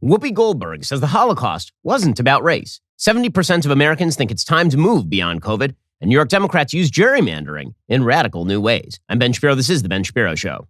Whoopi Goldberg says the Holocaust wasn't about race. 70% of Americans think it's time to move beyond COVID, and New York Democrats use gerrymandering in radical new ways. I'm Ben Shapiro. This is The Ben Shapiro Show.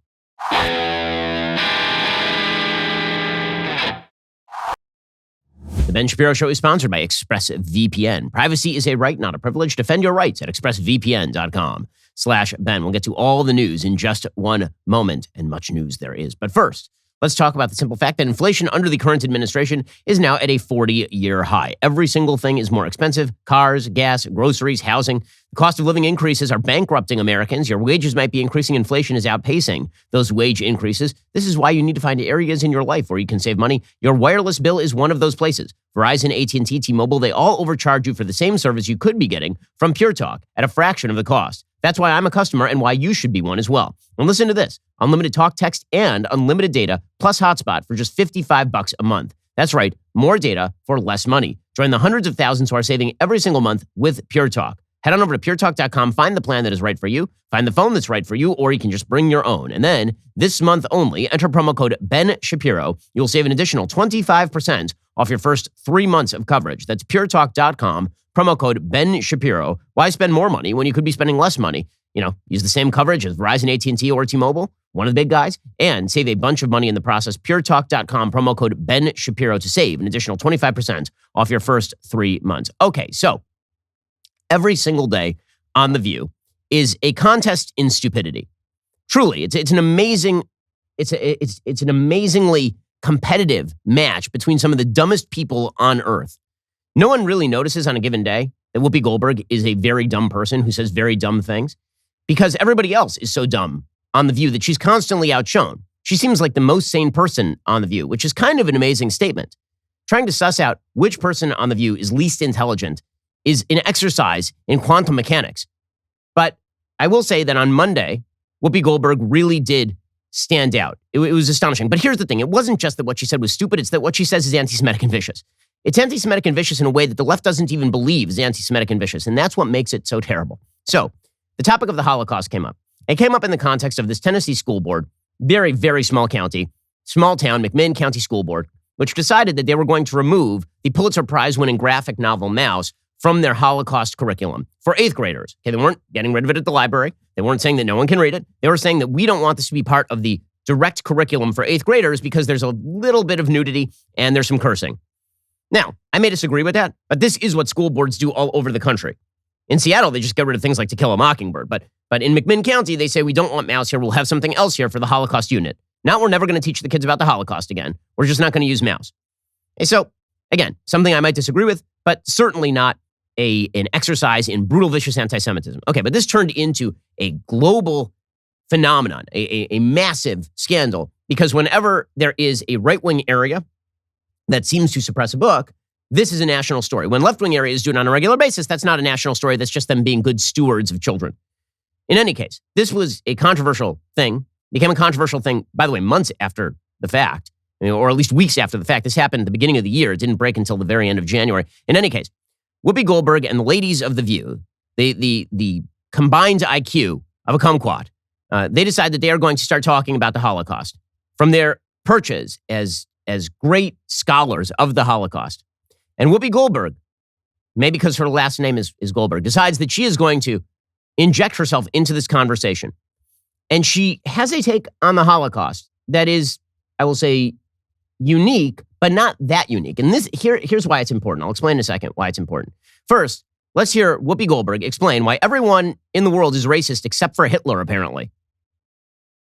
The Ben Shapiro Show is sponsored by ExpressVPN. Privacy is a right, not a privilege. Defend your rights at expressvpn.com/Ben. We'll get to all the news in just one moment, and much news there is. But first, let's talk about the simple fact that inflation under the current administration is now at a 40-year high. Every single thing is more expensive. Cars, gas, groceries, housing. The cost of living increases are bankrupting Americans. Your wages might be increasing. Inflation is outpacing those wage increases. This is why you need to find areas in your life where you can save money. Your wireless bill is one of those places. Verizon, AT&T, T-Mobile, they all overcharge you for the same service you could be getting from Pure Talk at a fraction of the cost. That's why I'm a customer and why you should be one as well. And listen to this. Unlimited talk, text, and unlimited data plus hotspot for just $55 a month. That's right, more data for less money. Join the hundreds of thousands who are saving every single month with Pure Talk. Head on over to puretalk.com, find the plan that is right for you, find the phone that's right for you, or you can just bring your own. And then, this month only, enter promo code Ben Shapiro. You'll save an additional 25% off your first 3 months of coverage. That's puretalk.com, promo code Ben Shapiro. Why spend more money when you could be spending less money? You know, use the same coverage as Verizon, AT&T, or T-Mobile, one of the big guys, and save a bunch of money in the process. puretalk.com, promo code Ben Shapiro to save an additional 25% off your first 3 months. Okay, so every single day on The View is a contest in stupidity. Truly, it's an amazingly competitive match between some of the dumbest people on earth. No one really notices on a given day that Whoopi Goldberg is a very dumb person who says very dumb things because everybody else is so dumb on The View that she's constantly outshone. She seems like the most sane person on The View, which is kind of an amazing statement. Trying to suss out which person on The View is least intelligent is an exercise in quantum mechanics. But I will say that on Monday, Whoopi Goldberg really did stand out. It was astonishing. But here's the thing. It wasn't just that what she said was stupid. It's that what she says is anti-Semitic and vicious. It's anti-Semitic and vicious in a way that the left doesn't even believe is anti-Semitic and vicious. And that's what makes it so terrible. So the topic of the Holocaust came up. It came up in the context of this Tennessee school board, very, very small county, small town, McMinn County School Board, which decided that they were going to remove the Pulitzer Prize-winning graphic novel Mouse from their Holocaust curriculum for 8th graders. Okay, they weren't getting rid of it at the library. They weren't saying that no one can read it. They were saying that we don't want this to be part of the direct curriculum for 8th graders because there's a little bit of nudity and there's some cursing. Now, I may disagree with that, but this is what school boards do all over the country. In Seattle, they just get rid of things like To Kill a Mockingbird. But in McMinn County, they say we don't want Mouse here. We'll have something else here for the Holocaust unit. Now we're never going to teach the kids about the Holocaust again. We're just not going to use Mouse. And so, again, something I might disagree with, but certainly not an exercise in brutal, vicious anti-Semitism. Okay, but this turned into a global phenomenon, a massive scandal, because whenever there is a right-wing area that seems to suppress a book, this is a national story. When left-wing areas do it on a regular basis, that's not a national story. That's just them being good stewards of children. In any case, this was a controversial thing, became a controversial thing, by the way, months after the fact, or at least weeks after the fact. This happened at the beginning of the year. It didn't break until the very end of January. In any case, Whoopi Goldberg and the ladies of The View, the combined IQ of a kumquat, they decide that they are going to start talking about the Holocaust from their perches as great scholars of the Holocaust. And Whoopi Goldberg, maybe because her last name is Goldberg, decides that she is going to inject herself into this conversation. And she has a take on the Holocaust that is, I will say, unique, but not that unique. And here's why it's important. I'll explain in a second why it's important. First, let's hear Whoopi Goldberg explain why everyone in the world is racist except for Hitler, apparently.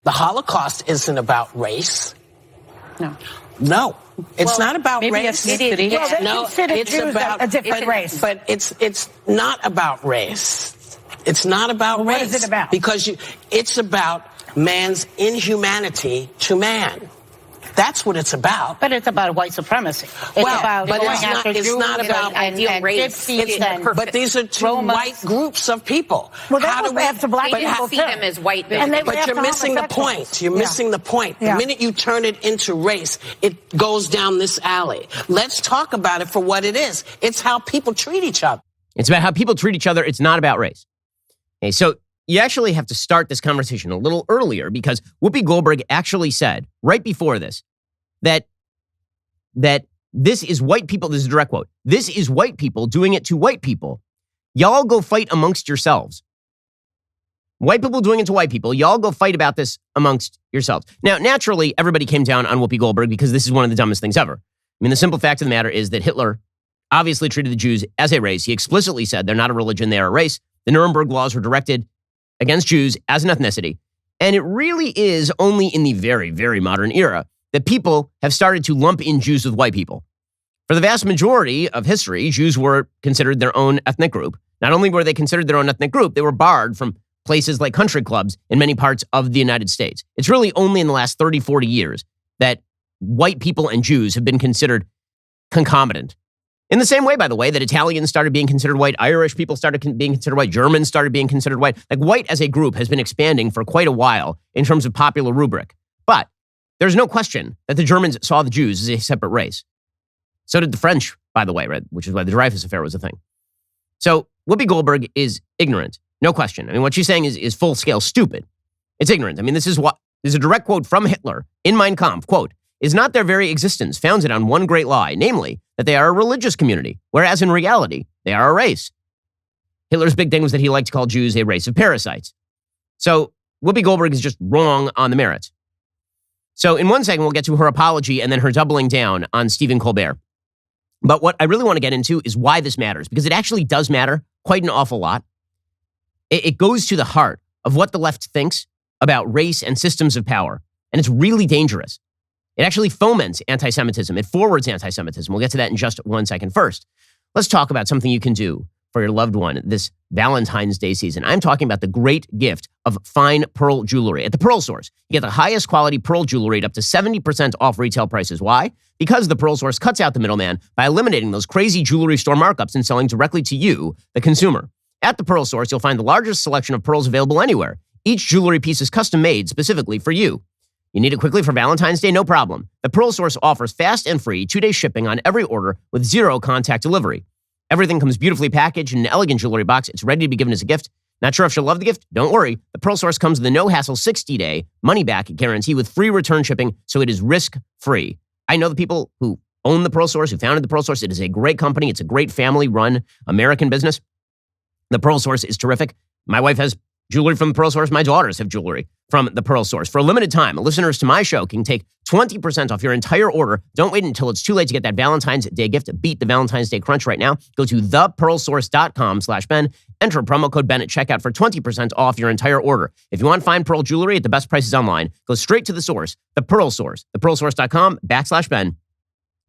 The Holocaust isn't about race. No. It's not about race. It is. Well, no, it's Jews about a different race. But it's not about race. It's not about race. What is it about? Because it's about man's inhumanity to man. That's what it's about. But it's about white supremacy. It's Well, about but going it's after not Jews about and race. gypsies But these are two Roma. white groups of people. Well, that was after black They people, didn't see too. them as white. And they were But after you're missing the homosexuals. point. You're missing the point. Yeah. The minute you turn it into race, it goes down this alley. Let's talk about it for what it is. It's how people treat each other. It's about how people treat each other. It's not about race. Okay, so you actually have to start this conversation a little earlier because Whoopi Goldberg actually said right before this that that this is white people. This is a direct quote. This is white people doing it to white people. Y'all go fight amongst yourselves. White people doing it to white people. Y'all go fight about this amongst yourselves. Now, naturally, everybody came down on Whoopi Goldberg because this is one of the dumbest things ever. I mean, the simple fact of the matter is that Hitler obviously treated the Jews as a race. He explicitly said they're not a religion, they are a race. The Nuremberg laws were directed against Jews as an ethnicity. And it really is only in the very, very modern era that people have started to lump in Jews with white people. For the vast majority of history, Jews were considered their own ethnic group. Not only were they considered their own ethnic group, they were barred from places like country clubs in many parts of the United States. It's really only in the last 30, 40 years that white people and Jews have been considered concomitant. In the same way, by the way, that Italians started being considered white, Irish people started being considered white, Germans started being considered white. Like, white as a group has been expanding for quite a while in terms of popular rubric. But there's no question that the Germans saw the Jews as a separate race. So did the French, by the way, right? Which is why the Dreyfus Affair was a thing. So Whoopi Goldberg is ignorant, no question. I mean, what she's saying is full-scale stupid. It's ignorant. I mean, this is a direct quote from Hitler in Mein Kampf, quote, "Is not their very existence founded on one great lie, namely, that they are a religious community, whereas in reality, they are a race." Hitler's big thing was that he liked to call Jews a race of parasites. So Whoopi Goldberg is just wrong on the merits. So in one second, we'll get to her apology and then her doubling down on Stephen Colbert. But what I really want to get into is why this matters, because it actually does matter quite an awful lot. It goes to the heart of what the left thinks about race and systems of power, and it's really dangerous. It actually foments anti-Semitism. It forwards anti-Semitism. We'll get to that in just 1 second. First, let's talk about something you can do for your loved one this Valentine's Day season. I'm talking about the great gift of fine pearl jewelry at the Pearl Source. You get the highest quality pearl jewelry at up to 70% off retail prices. Why? Because the Pearl Source cuts out the middleman by eliminating those crazy jewelry store markups and selling directly to you, the consumer. At the Pearl Source, you'll find the largest selection of pearls available anywhere. Each jewelry piece is custom made specifically for you. You need it quickly for Valentine's Day? No problem. The Pearl Source offers fast and free 2-day shipping on every order with 0 contact delivery. Everything comes beautifully packaged in an elegant jewelry box. It's ready to be given as a gift. Not sure if she'll love the gift? Don't worry. The Pearl Source comes with a no-hassle 60-day money-back guarantee with free return shipping, so it is risk-free. I know the people who own the Pearl Source, who founded the Pearl Source. It is a great company. It's a great family-run American business. The Pearl Source is terrific. My wife has jewelry from the Pearl Source. My daughters have jewelry from the Pearl Source. For a limited time, listeners to my show can take 20% off your entire order. Don't wait until it's too late to get that Valentine's Day gift. Beat the Valentine's Day crunch right now. Go to thepearlsource.com/Ben. Enter promo code Ben at checkout for 20% off your entire order. If you want fine pearl jewelry at the best prices online, go straight to the source, the Pearl Source, thepearlsource.com/Ben.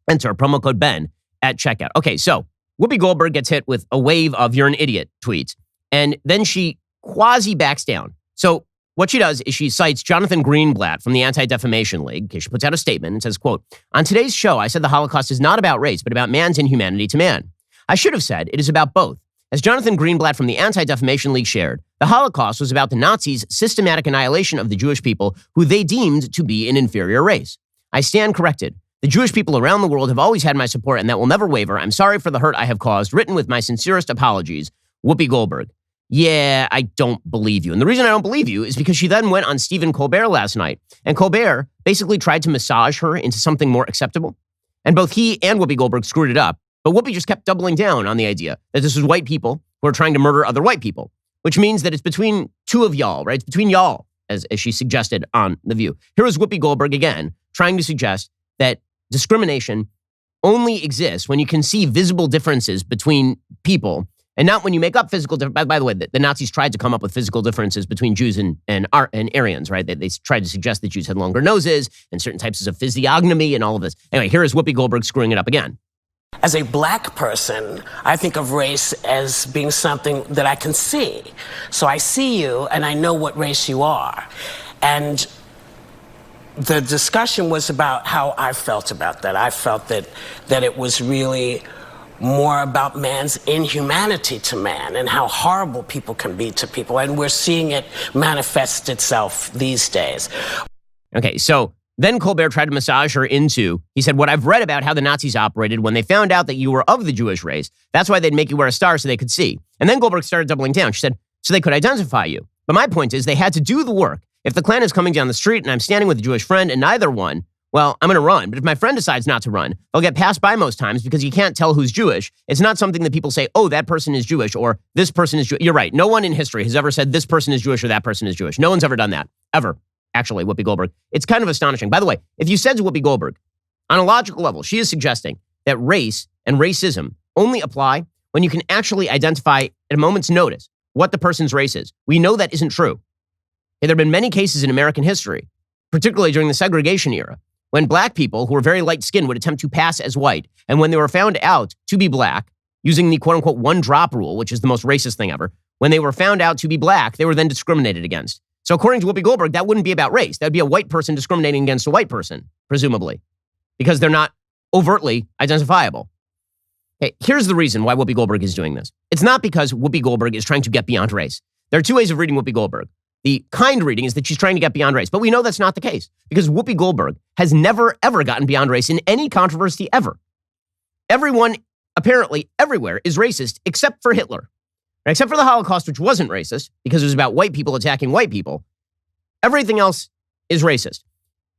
Enter promo code Ben at checkout. Okay, so Whoopi Goldberg gets hit with a wave of "you're an idiot" tweets, and then she quasi backs down. So what she does is she cites Jonathan Greenblatt from the Anti-Defamation League. Okay, she puts out a statement and says, quote, "On today's show, I said the Holocaust is not about race, but about man's inhumanity to man. I should have said it is about both. As Jonathan Greenblatt from the Anti-Defamation League shared, the Holocaust was about the Nazis' systematic annihilation of the Jewish people who they deemed to be an inferior race. I stand corrected. The Jewish people around the world have always had my support, and that will never waver. I'm sorry for the hurt I have caused. Written with my sincerest apologies, Whoopi Goldberg." Yeah, I don't believe you. And the reason I don't believe you is because she then went on Stephen Colbert last night, and Colbert basically tried to massage her into something more acceptable. And both he and Whoopi Goldberg screwed it up. But Whoopi just kept doubling down on the idea that this was white people who are trying to murder other white people, which means that it's between two of y'all, right? It's between y'all, as she suggested on The View. Here is Whoopi Goldberg again, trying to suggest that discrimination only exists when you can see visible differences between people, and not when you make up physical differences. By the way, the Nazis tried to come up with physical differences between Jews and Aryans, right? They tried to suggest that Jews had longer noses and certain types of physiognomy and all of this. Anyway, here is Whoopi Goldberg screwing it up again. As a black person, I think of race as being something that I can see. So I see you and I know what race you are. And the discussion was about how I felt about that. I felt that it was really more about man's inhumanity to man and how horrible people can be to people. And we're seeing it manifest itself these days. Okay, so then Colbert tried to massage her into, he said, what I've read about how the Nazis operated when they found out that you were of the Jewish race, that's why they'd make you wear a star so they could see. And then Goldberg started doubling down. She said, so they could identify you. But my point is they had to do the work. If the Klan is coming down the street and I'm standing with a Jewish friend and neither one well, I'm going to run. But if my friend decides not to run, they'll get passed by most times because you can't tell who's Jewish. It's not something that people say, oh, that person is Jewish or this person is Jewish. You're right. No one in history has ever said this person is Jewish or that person is Jewish. No one's ever done that, ever. Actually, Whoopi Goldberg. It's kind of astonishing. By the way, if you said to Whoopi Goldberg, on a logical level, she is suggesting that race and racism only apply when you can actually identify at a moment's notice what the person's race is. We know that isn't true. There have been many cases in American history, particularly during the segregation era, when black people who were very light-skinned would attempt to pass as white. And when they were found out to be black, using the quote-unquote one-drop rule, which is the most racist thing ever, when they were found out to be black, they were then discriminated against. So according to Whoopi Goldberg, that wouldn't be about race. That would be a white person discriminating against a white person, presumably, because they're not overtly identifiable. Okay, here's the reason why Whoopi Goldberg is doing this. It's not because Whoopi Goldberg is trying to get beyond race. There are two ways of reading Whoopi Goldberg. The kind reading is that she's trying to get beyond race, but we know that's not the case because Whoopi Goldberg has never, ever gotten beyond race in any controversy ever. Everyone, apparently everywhere, is racist except for Hitler. Except for the Holocaust, which wasn't racist because it was about white people attacking white people. Everything else is racist.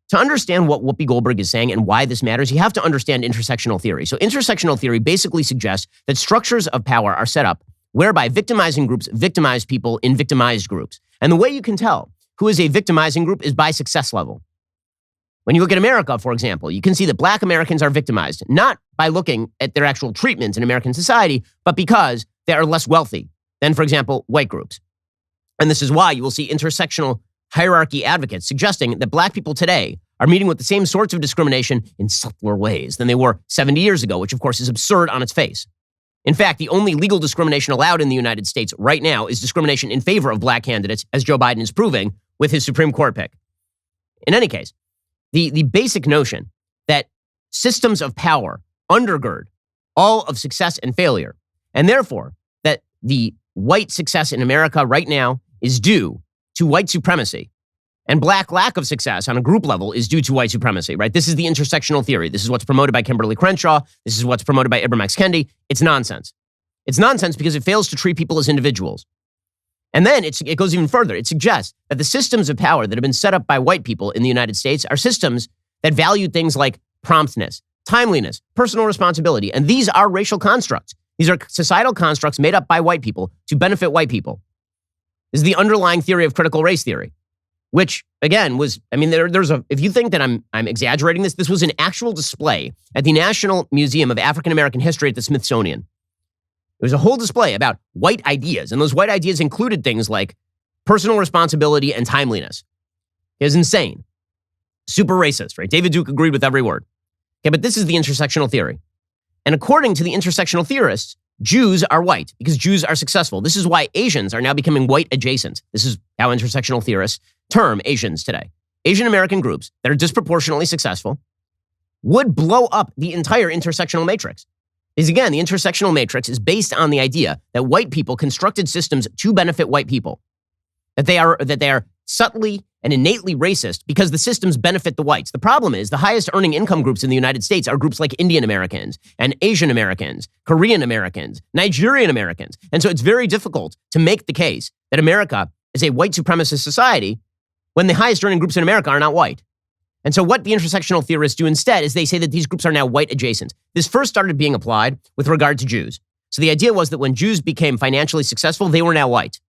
To understand what Whoopi Goldberg is saying and why this matters, you have to understand intersectional theory. So intersectional theory basically suggests that structures of power are set up whereby victimizing groups victimize people in victimized groups. And the way you can tell who is a victimizing group is by success level. When you look at America, for example, you can see that black Americans are victimized, not by looking at their actual treatment in American society, but because they are less wealthy than, for example, white groups. And this is why you will see intersectional hierarchy advocates suggesting that black people today are meeting with the same sorts of discrimination in subtler ways than they were 70 years ago, which of course is absurd on its face. In fact, the only legal discrimination allowed in the United States right now is discrimination in favor of black candidates, as Joe Biden is proving with his Supreme Court pick. In any case, the basic notion that systems of power undergird all of success and failure, and therefore that the white success in America right now is due to white supremacy, and black lack of success on a group level is due to white supremacy, right? This is the intersectional theory. This is what's promoted by Kimberly Crenshaw. This is what's promoted by Ibram X. Kendi. It's nonsense. It's nonsense because it fails to treat people as individuals. And then it goes even further. It suggests that the systems of power that have been set up by white people in the United States are systems that value things like promptness, timeliness, personal responsibility. And these are racial constructs. These are societal constructs made up by white people to benefit white people. This is the underlying theory of critical race theory, which again was, if you think that I'm exaggerating this was an actual display at the National Museum of African American History at the Smithsonian. It was a whole display about white ideas, and those white ideas included things like personal responsibility and timeliness. It was insane. Super racist, right? David Duke agreed with every word. Okay, but this is the intersectional theory. And according to the intersectional theorists, Jews are white because Jews are successful. This is why Asians are now becoming white adjacent. This is how intersectional theorists term Asians today. Asian American groups that are disproportionately successful would blow up the entire intersectional matrix. Because again, the intersectional matrix is based on the idea that white people constructed systems to benefit white people. That they are subtly and innately racist because the systems benefit the whites. The problem is the highest earning income groups in the United States are groups like Indian Americans and Asian Americans, Korean Americans, Nigerian Americans. And so it's very difficult to make the case that America is a white supremacist society when the highest earning groups in America are not white. And so what the intersectional theorists do instead is they say that these groups are now white adjacent. This first started being applied with regard to Jews. So the idea was that when Jews became financially successful, they were now white.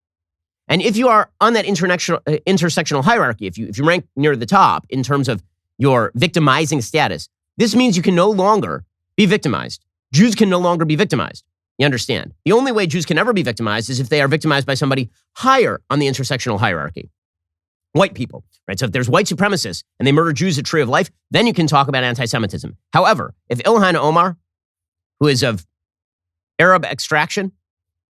And if you are on that intersectional hierarchy, if you rank near the top in terms of your victimizing status, this means you can no longer be victimized. Jews can no longer be victimized. You understand? The only way Jews can ever be victimized is if they are victimized by somebody higher on the intersectional hierarchy. White people, right? So if there's white supremacists and they murder Jews at Tree of Life, then you can talk about anti-Semitism. However, if Ilhan Omar, who is of Arab extraction,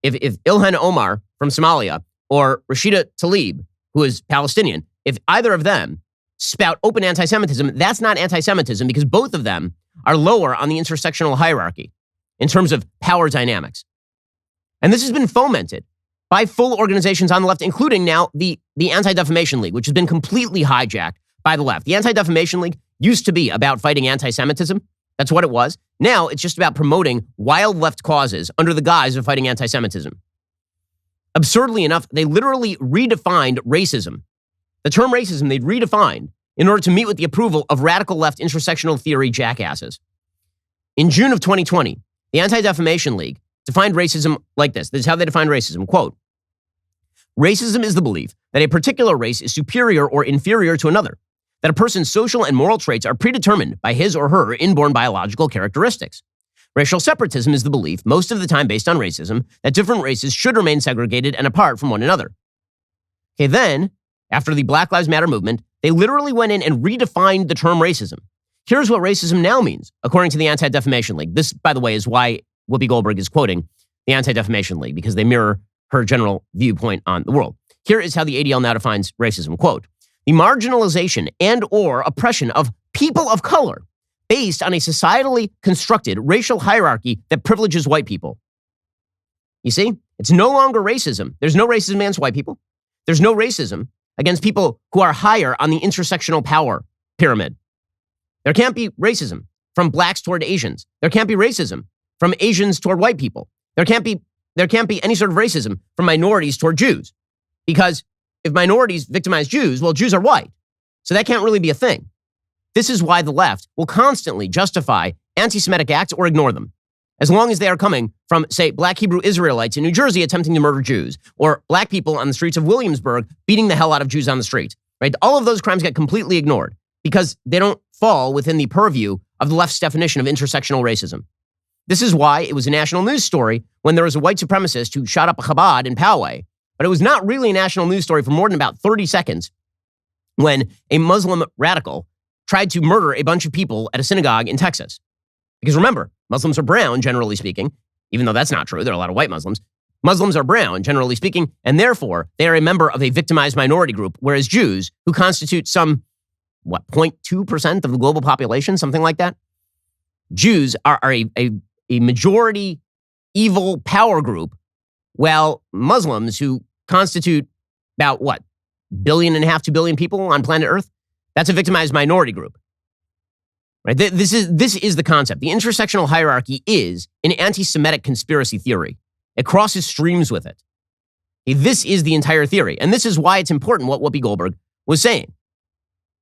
if Ilhan Omar from Somalia or Rashida Tlaib, who is Palestinian, if either of them spout open anti-Semitism, that's not anti-Semitism because both of them are lower on the intersectional hierarchy in terms of power dynamics. And this has been fomented by full organizations on the left, including now the Anti-Defamation League, which has been completely hijacked by the left. The Anti-Defamation League used to be about fighting anti-Semitism. That's what it was. Now it's just about promoting wild left causes under the guise of fighting anti-Semitism. Absurdly enough, they literally redefined racism. The term racism, they redefined in order to meet with the approval of radical left intersectional theory jackasses. In June of 2020, the Anti-Defamation League defined racism like this. This is how they defined racism. Quote, racism is the belief that a particular race is superior or inferior to another, that a person's social and moral traits are predetermined by his or her inborn biological characteristics. Racial separatism is the belief, most of the time based on racism, that different races should remain segregated and apart from one another. Okay, then, after the Black Lives Matter movement, they literally went in and redefined the term racism. Here's what racism now means, according to the Anti-Defamation League. This, by the way, is why Whoopi Goldberg is quoting the Anti-Defamation League, because they mirror her general viewpoint on the world. Here is how the ADL now defines racism. Quote, the marginalization and or oppression of people of color based on a societally constructed racial hierarchy that privileges white people. You see, it's no longer racism. There's no racism against white people. There's no racism against people who are higher on the intersectional power pyramid. There can't be racism from blacks toward Asians. There can't be racism from Asians toward white people. There can't be any sort of racism from minorities toward Jews. Because if minorities victimize Jews, well, Jews are white. So that can't really be a thing. This is why the left will constantly justify anti-Semitic acts or ignore them, as long as they are coming from, say, black Hebrew Israelites in New Jersey attempting to murder Jews, or black people on the streets of Williamsburg beating the hell out of Jews on the street, right? All of those crimes get completely ignored because they don't fall within the purview of the left's definition of intersectional racism. This is why it was a national news story when there was a white supremacist who shot up a Chabad in Poway, but it was not really a national news story for more than about 30 seconds when a Muslim radical tried to murder a bunch of people at a synagogue in Texas. Because remember, Muslims are brown, generally speaking, even though that's not true. There are a lot of white Muslims. Muslims are brown, generally speaking, and therefore they are a member of a victimized minority group, whereas Jews, who constitute some, 0.2% of the global population, something like that? Jews are a majority evil power group, while Muslims, who constitute about, 1.5 billion, 2 billion people on planet Earth, that's a victimized minority group. Right? This is the concept. The intersectional hierarchy is an anti-Semitic conspiracy theory. It crosses streams with it. This is the entire theory. And this is why it's important what Whoopi Goldberg was saying.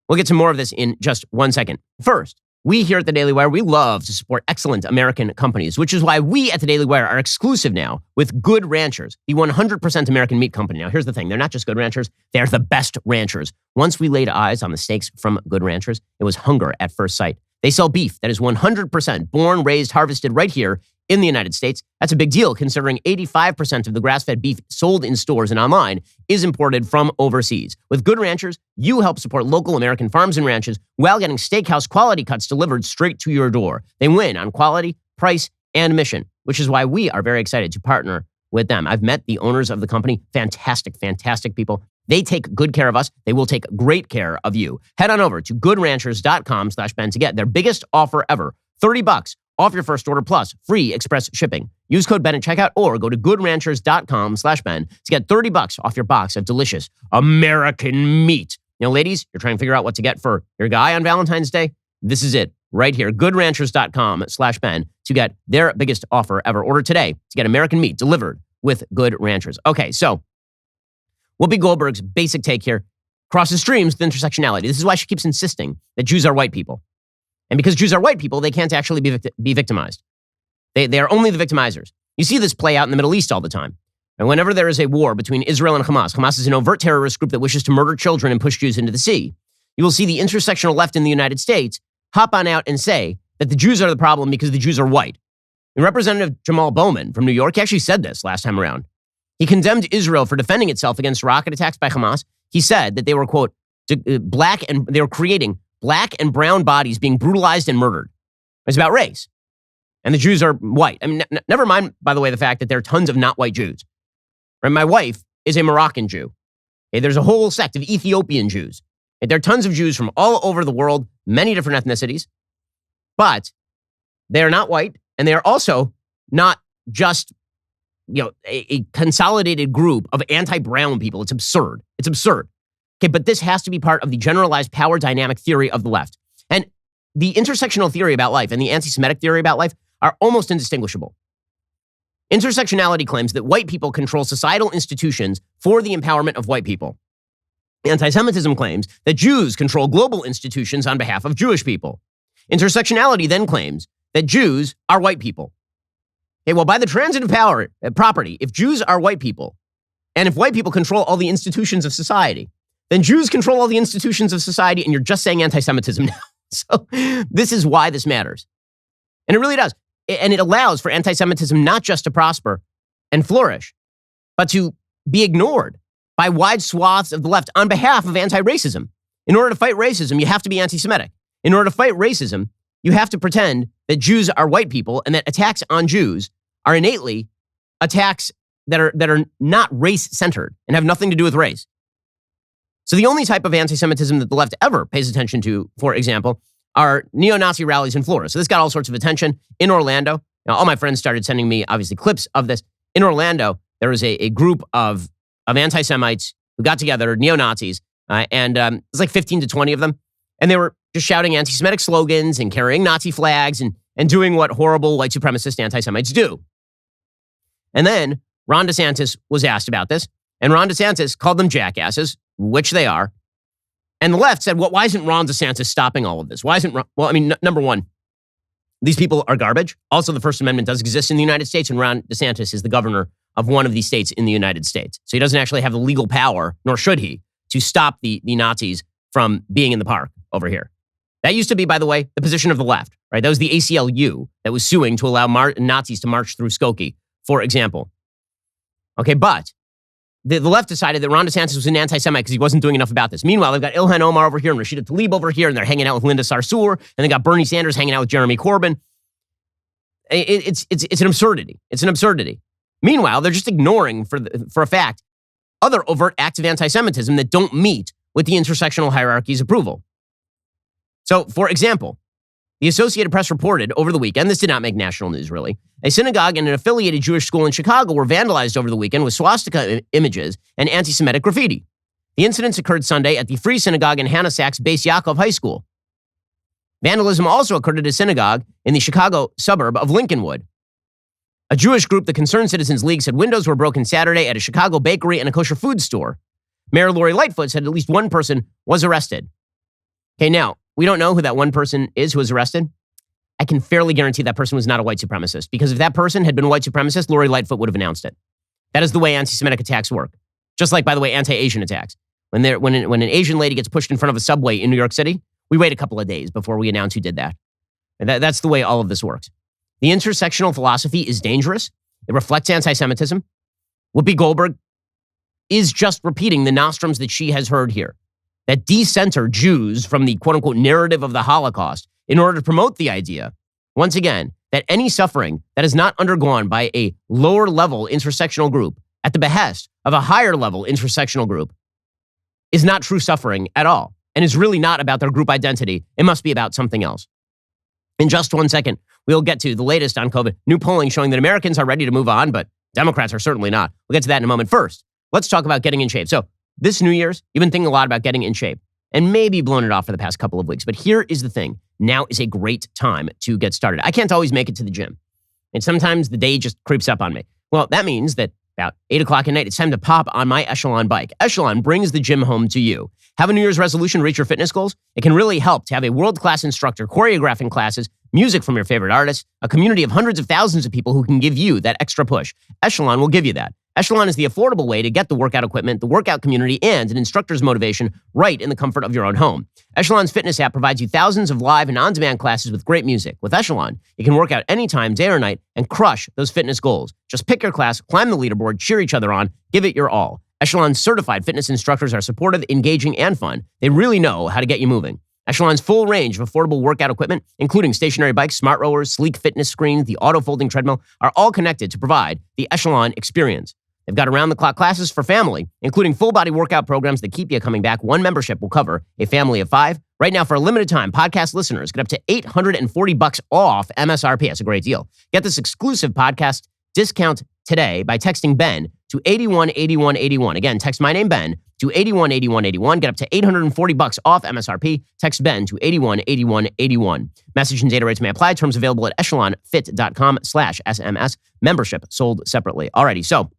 We'll get to more of this in just 1 second. First, we here at the Daily Wire, we love to support excellent American companies, which is why we at the Daily Wire are exclusive now with Good Ranchers, the 100% American meat company. Now, here's the thing. They're not just good ranchers. They're the best ranchers. Once we laid eyes on the steaks from Good Ranchers, it was hunger at first sight. They sell beef that is 100% born, raised, harvested right here in the United States. That's a big deal considering 85% of the grass-fed beef sold in stores and online is imported from overseas. With Good Ranchers, you help support local American farms and ranches while getting steakhouse quality cuts delivered straight to your door. They win on quality, price, and mission, which is why we are very excited to partner with them. I've met the owners of the company. Fantastic, fantastic people. They take good care of us. They will take great care of you. Head on over to goodranchers.com/Ben to get their biggest offer ever. $30 off your first order plus free express shipping. Use code Ben at checkout or go to goodranchers.com/Ben to get $30 off your box of delicious American meat. You know, ladies, you're trying to figure out what to get for your guy on Valentine's Day? This is it right here. Goodranchers.com/Ben to get their biggest offer ever. Order today to get American meat delivered with Good Ranchers. Okay, so Whoopi Goldberg's basic take here crosses streams with intersectionality. This is why she keeps insisting that Jews are white people. And because Jews are white people, they can't actually be victimized. They are only the victimizers. You see this play out in the Middle East all the time. And whenever there is a war between Israel and Hamas is an overt terrorist group that wishes to murder children and push Jews into the sea. You will see the intersectional left in the United States hop on out and say that the Jews are the problem because the Jews are white. And Representative Jamal Bowman from New York actually said this last time around. He condemned Israel for defending itself against rocket attacks by Hamas. He said that they were, quote, they were creating black and brown bodies being brutalized and murdered. It's about race. And the Jews are white. I mean, never mind, by the way, the fact that there are tons of not white Jews. Right? My wife is a Moroccan Jew. Okay? There's a whole sect of Ethiopian Jews. Okay? There are tons of Jews from all over the world, many different ethnicities. But they are not white, and they are also not just a consolidated group of anti-brown people. It's absurd. It's absurd. Okay, but this has to be part of the generalized power dynamic theory of the left. And the intersectional theory about life and the anti-Semitic theory about life are almost indistinguishable. Intersectionality claims that white people control societal institutions for the empowerment of white people. Anti-Semitism claims that Jews control global institutions on behalf of Jewish people. Intersectionality then claims that Jews are white people. Okay, well, by the transitive property, if Jews are white people, and if white people control all the institutions of society, then Jews control all the institutions of society, and you're just saying anti-Semitism now. So this is why this matters. And it really does. And it allows for anti-Semitism not just to prosper and flourish, but to be ignored by wide swaths of the left on behalf of anti-racism. In order to fight racism, you have to be anti-Semitic. In order to fight racism, you have to pretend that Jews are white people and that attacks on Jews are innately attacks that are not race-centered and have nothing to do with race. So the only type of anti-Semitism that the left ever pays attention to, for example, are neo-Nazi rallies in Florida. So this got all sorts of attention in Orlando. Now, all my friends started sending me, obviously, clips of this. In Orlando, there was a group of anti-Semites who got together, neo-Nazis, and it was like 15 to 20 of them. And they were just shouting anti-Semitic slogans and carrying Nazi flags and doing what horrible white supremacist anti-Semites do. And then Ron DeSantis was asked about this, and Ron DeSantis called them jackasses, which they are. And the left said, well, why isn't Ron DeSantis stopping all of this? Why isn't number one, these people are garbage. Also, the First Amendment does exist in the United States, and Ron DeSantis is the governor of one of these states in the United States. So he doesn't actually have the legal power, nor should he, to stop the Nazis from being in the park over here. That used to be, by the way, the position of the left, right? That was the ACLU that was suing to allow Nazis to march through Skokie, for example. Okay, but the left decided that Ron DeSantis was an anti-Semite because he wasn't doing enough about this. Meanwhile, they've got Ilhan Omar over here and Rashida Tlaib over here, and they're hanging out with Linda Sarsour, and they got Bernie Sanders hanging out with Jeremy Corbyn. It's an absurdity. It's an absurdity. Meanwhile, they're just ignoring, for a fact, other overt acts of anti-Semitism that don't meet with the intersectional hierarchy's approval. So, for example, the Associated Press reported over the weekend, this did not make national news really, a synagogue and an affiliated Jewish school in Chicago were vandalized over the weekend with swastika images and anti-Semitic graffiti. The incidents occurred Sunday at the Free Synagogue in Hana-Sachs Beis Yaakov High School. Vandalism also occurred at a synagogue in the Chicago suburb of Lincolnwood. A Jewish group, the Concerned Citizens League, said windows were broken Saturday at a Chicago bakery and a kosher food store. Mayor Lori Lightfoot said at least one person was arrested. Okay, now, we don't know who that one person is who was arrested. I can fairly guarantee that person was not a white supremacist, because if that person had been a white supremacist, Lori Lightfoot would have announced it. That is the way anti-Semitic attacks work. Just like, by the way, anti-Asian attacks. When an Asian lady gets pushed in front of a subway in New York City, we wait a couple of days before we announce who did that. And that's the way all of this works. The intersectional philosophy is dangerous. It reflects anti-Semitism. Whoopi Goldberg is just repeating the nostrums that she has heard here, that decenter Jews from the quote-unquote narrative of the Holocaust in order to promote the idea, once again, that any suffering that is not undergone by a lower-level intersectional group at the behest of a higher-level intersectional group is not true suffering at all, and is really not about their group identity. It must be about something else. In just 1 second, we'll get to the latest on COVID. New polling showing that Americans are ready to move on, but Democrats are certainly not. We'll get to that in a moment. First, let's talk about getting in shape. So this New Year's, you've been thinking a lot about getting in shape and maybe blown it off for the past couple of weeks. But here is the thing. Now is a great time to get started. I can't always make it to the gym, and sometimes the day just creeps up on me. Well, that means that about 8 o'clock at night, it's time to pop on my Echelon bike. Echelon brings the gym home to you. Have a New Year's resolution, reach your fitness goals? It can really help to have a world-class instructor choreographing classes, music from your favorite artists, a community of hundreds of thousands of people who can give you that extra push. Echelon will give you that. Echelon is the affordable way to get the workout equipment, the workout community, and an instructor's motivation right in the comfort of your own home. Echelon's fitness app provides you thousands of live and on-demand classes with great music. With Echelon, you can work out anytime, day or night, and crush those fitness goals. Just pick your class, climb the leaderboard, cheer each other on, give it your all. Echelon's certified fitness instructors are supportive, engaging, and fun. They really know how to get you moving. Echelon's full range of affordable workout equipment, including stationary bikes, smart rowers, sleek fitness screens, the auto-folding treadmill, are all connected to provide the Echelon experience. They've got around-the-clock classes for family, including full-body workout programs that keep you coming back. One membership will cover a family of 5. Right now, for a limited time, podcast listeners get up to $840 off MSRP. That's a great deal. Get this exclusive podcast discount today by texting Ben to 818181. Again, text my name, Ben, to 818181. Get up to $840 off MSRP. Text Ben to 818181. Message and data rates may apply. Terms available at echelonfit.com/SMS. Membership sold separately. Alrighty, so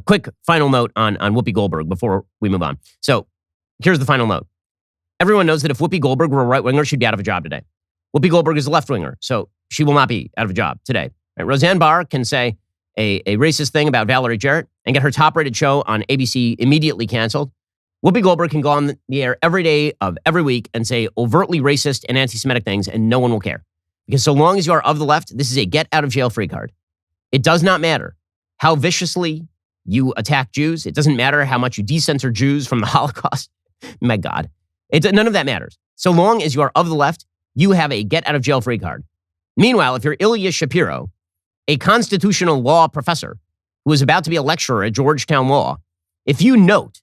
Quick final note on Whoopi Goldberg before we move on. So here's the final note. Everyone knows that if Whoopi Goldberg were a right-winger, she'd be out of a job today. Whoopi Goldberg is a left-winger, so she will not be out of a job today. Right? Roseanne Barr can say a racist thing about Valerie Jarrett and get her top-rated show on ABC immediately canceled. Whoopi Goldberg can go on the air every day of every week and say overtly racist and anti-Semitic things, and no one will care. Because so long as you are of the left, this is a get-out-of-jail-free card. It does not matter how viciously you attack Jews. It doesn't matter how much you decensor Jews from the Holocaust. My God. None of that matters. So long as you are of the left, you have a get-out-of-jail-free card. Meanwhile, if you're Ilya Shapiro, a constitutional law professor who is about to be a lecturer at Georgetown Law, if you note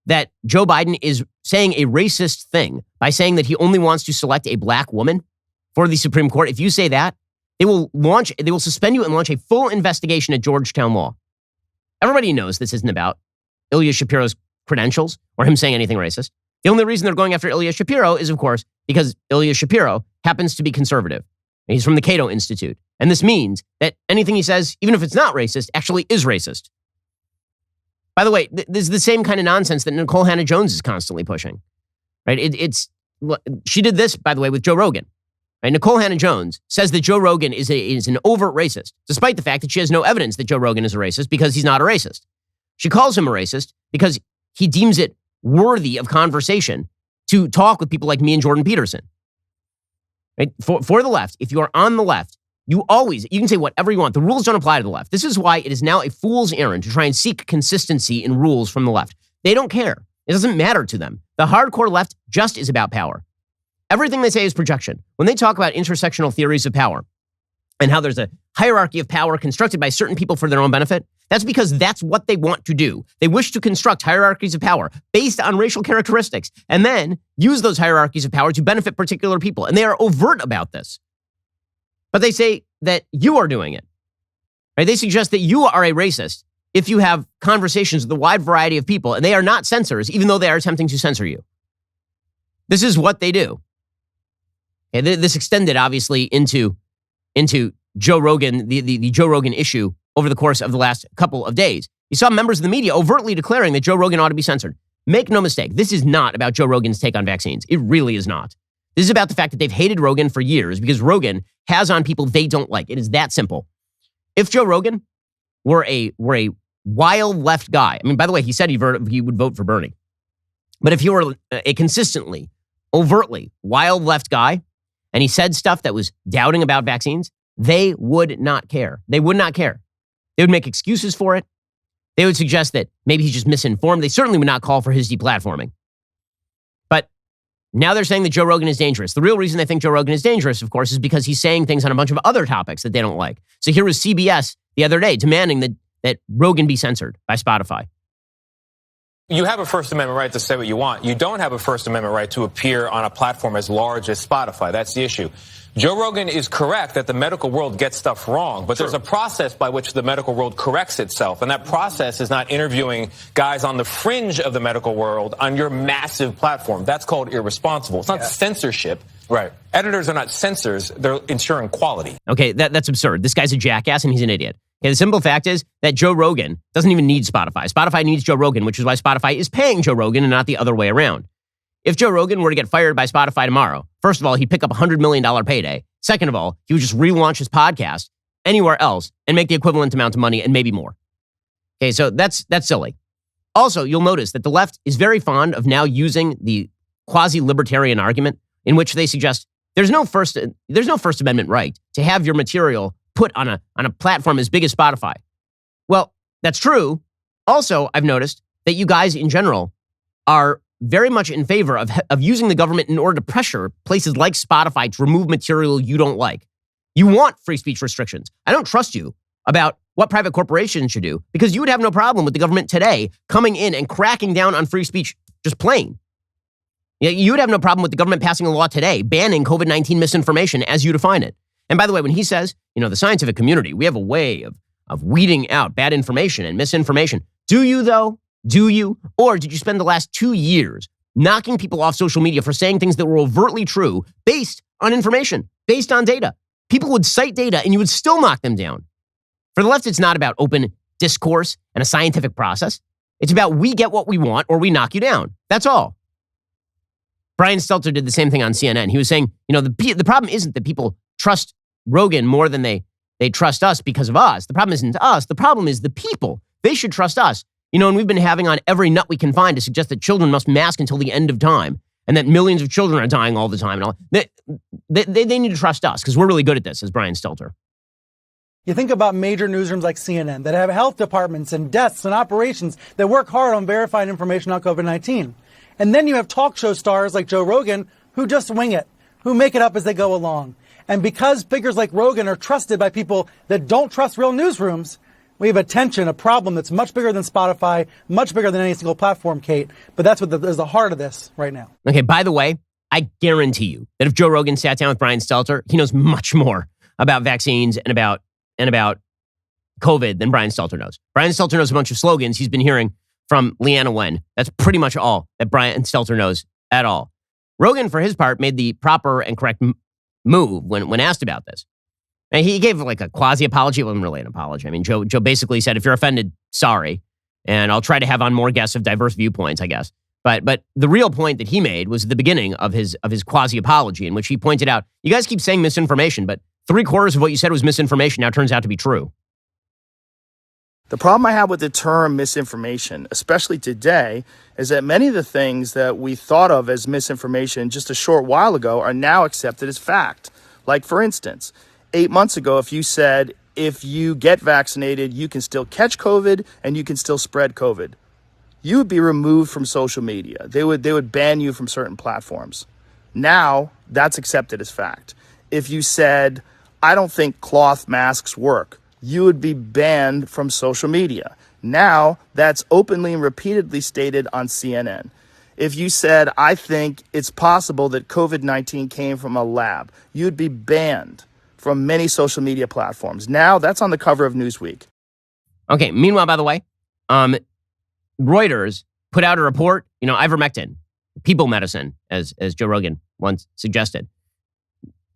that Joe Biden is saying a racist thing by saying that he only wants to select a black woman for the Supreme Court, if you say that, they will suspend you and launch a full investigation at Georgetown Law. Everybody knows this isn't about Ilya Shapiro's credentials or him saying anything racist. The only reason they're going after Ilya Shapiro is, of course, because Ilya Shapiro happens to be conservative. He's from the Cato Institute. And this means that anything he says, even if it's not racist, actually is racist. By the way, this is the same kind of nonsense that Nicole Hannah-Jones is constantly pushing. Right? She did this, by the way, with Joe Rogan. Right? Nicole Hannah-Jones says that Joe Rogan is an overt racist, despite the fact that she has no evidence that Joe Rogan is a racist because he's not a racist. She calls him a racist because he deems it worthy of conversation to talk with people like me and Jordan Peterson. Right? For the left, if you are on the left, you can say whatever you want. The rules don't apply to the left. This is why it is now a fool's errand to try and seek consistency in rules from the left. They don't care. It doesn't matter to them. The hardcore left just is about power. Everything they say is projection. When they talk about intersectional theories of power and how there's a hierarchy of power constructed by certain people for their own benefit, that's because that's what they want to do. They wish to construct hierarchies of power based on racial characteristics and then use those hierarchies of power to benefit particular people. And they are overt about this. But they say that you are doing it. Right? They suggest that you are a racist if you have conversations with a wide variety of people, and they are not censors, even though they are attempting to censor you. This is what they do. Okay, this extended, obviously, into Joe Rogan, the Joe Rogan issue over the course of the last couple of days. You saw members of the media overtly declaring that Joe Rogan ought to be censored. Make no mistake, this is not about Joe Rogan's take on vaccines. It really is not. This is about the fact that they've hated Rogan for years because Rogan has on people they don't like. It is that simple. If Joe Rogan were a wild left guy, I mean, by the way, he said he would vote for Bernie. But if he were a consistently, overtly wild left guy, and he said stuff that was doubting about vaccines, they would not care. They would not care. They would make excuses for it. They would suggest that maybe he's just misinformed. They certainly would not call for his deplatforming. But now they're saying that Joe Rogan is dangerous. The real reason they think Joe Rogan is dangerous, of course, is because he's saying things on a bunch of other topics that they don't like. So here was CBS the other day demanding that Rogan be censored by Spotify. You have a First Amendment right to say what you want. You don't have a First Amendment right to appear on a platform as large as Spotify. That's the issue. Joe Rogan is correct that the medical world gets stuff wrong, but there's a process by which the medical world corrects itself, and that process is not interviewing guys on the fringe of the medical world on your massive platform. That's called irresponsible. It's not censorship. Right. Editors are not censors. They're ensuring quality. Okay, that's absurd. This guy's a jackass and he's an idiot. Okay, the simple fact is that Joe Rogan doesn't even need Spotify. Spotify needs Joe Rogan, which is why Spotify is paying Joe Rogan and not the other way around. If Joe Rogan were to get fired by Spotify tomorrow, first of all, he'd pick up a $100 million payday. Second of all, he would just relaunch his podcast anywhere else and make the equivalent amount of money and maybe more. Okay, so that's silly. Also, you'll notice that the left is very fond of now using the quasi-libertarian argument in which they suggest there's no First Amendment right to have your material put on a platform as big as Spotify. Well, that's true. Also, I've noticed that you guys in general are very much in favor of using the government in order to pressure places like Spotify to remove material you don't like. You want free speech restrictions. I don't trust you about what private corporations should do because you would have no problem with the government today coming in and cracking down on free speech, just plain. You would have no problem with the government passing a law today banning COVID-19 misinformation as you define it. And by the way, when he says, the scientific community, we have a way of weeding out bad information and misinformation. Do you, though? Do you? Or did you spend the last 2 years knocking people off social media for saying things that were overtly true based on information, based on data? People would cite data and you would still knock them down. For the left, it's not about open discourse and a scientific process. It's about we get what we want or we knock you down. That's all. Brian Stelter did the same thing on CNN. He was saying, the problem isn't that people trust Rogan more than they trust us because of us. The problem isn't us. The problem is the people. They should trust us. And we've been having on every nut we can find to suggest that children must mask until the end of time and that millions of children are dying all the time. And all. They need to trust us because we're really good at this, as Brian Stelter. You think about major newsrooms like CNN that have health departments and desks and operations that work hard on verifying information on COVID-19. And then you have talk show stars like Joe Rogan who just wing it, who make it up as they go along. And because figures like Rogan are trusted by people that don't trust real newsrooms, we have a problem that's much bigger than Spotify, much bigger than any single platform, Kate. But that's what is the heart of this right now. Okay, by the way, I guarantee you that if Joe Rogan sat down with Brian Stelter, he knows much more about vaccines and about COVID than Brian Stelter knows. Brian Stelter knows a bunch of slogans he's been hearing from Leanna Wen. That's pretty much all that Brian Stelter knows at all. Rogan, for his part, made the proper and correct move when asked about this. And he gave like a quasi-apology. It wasn't really an apology. I mean, Joe basically said, if you're offended, sorry. And I'll try to have on more guests of diverse viewpoints, I guess. But the real point that he made was at the beginning of his quasi-apology, in which he pointed out, you guys keep saying misinformation, but 3/4 of what you said was misinformation now turns out to be true. The problem I have with the term misinformation, especially today, is that many of the things that we thought of as misinformation just a short while ago are now accepted as fact. Like, for instance, 8 months ago, if you said, if you get vaccinated, you can still catch COVID and you can still spread COVID, you would be removed from social media. They would ban you from certain platforms. Now, that's accepted as fact. If you said, I don't think cloth masks work, you would be banned from social media. Now, that's openly and repeatedly stated on CNN. If you said, I think it's possible that COVID-19 came from a lab, you'd be banned from many social media platforms. Now, that's on the cover of Newsweek. Okay, meanwhile, by the way, Reuters put out a report, ivermectin, people medicine, as Joe Rogan once suggested.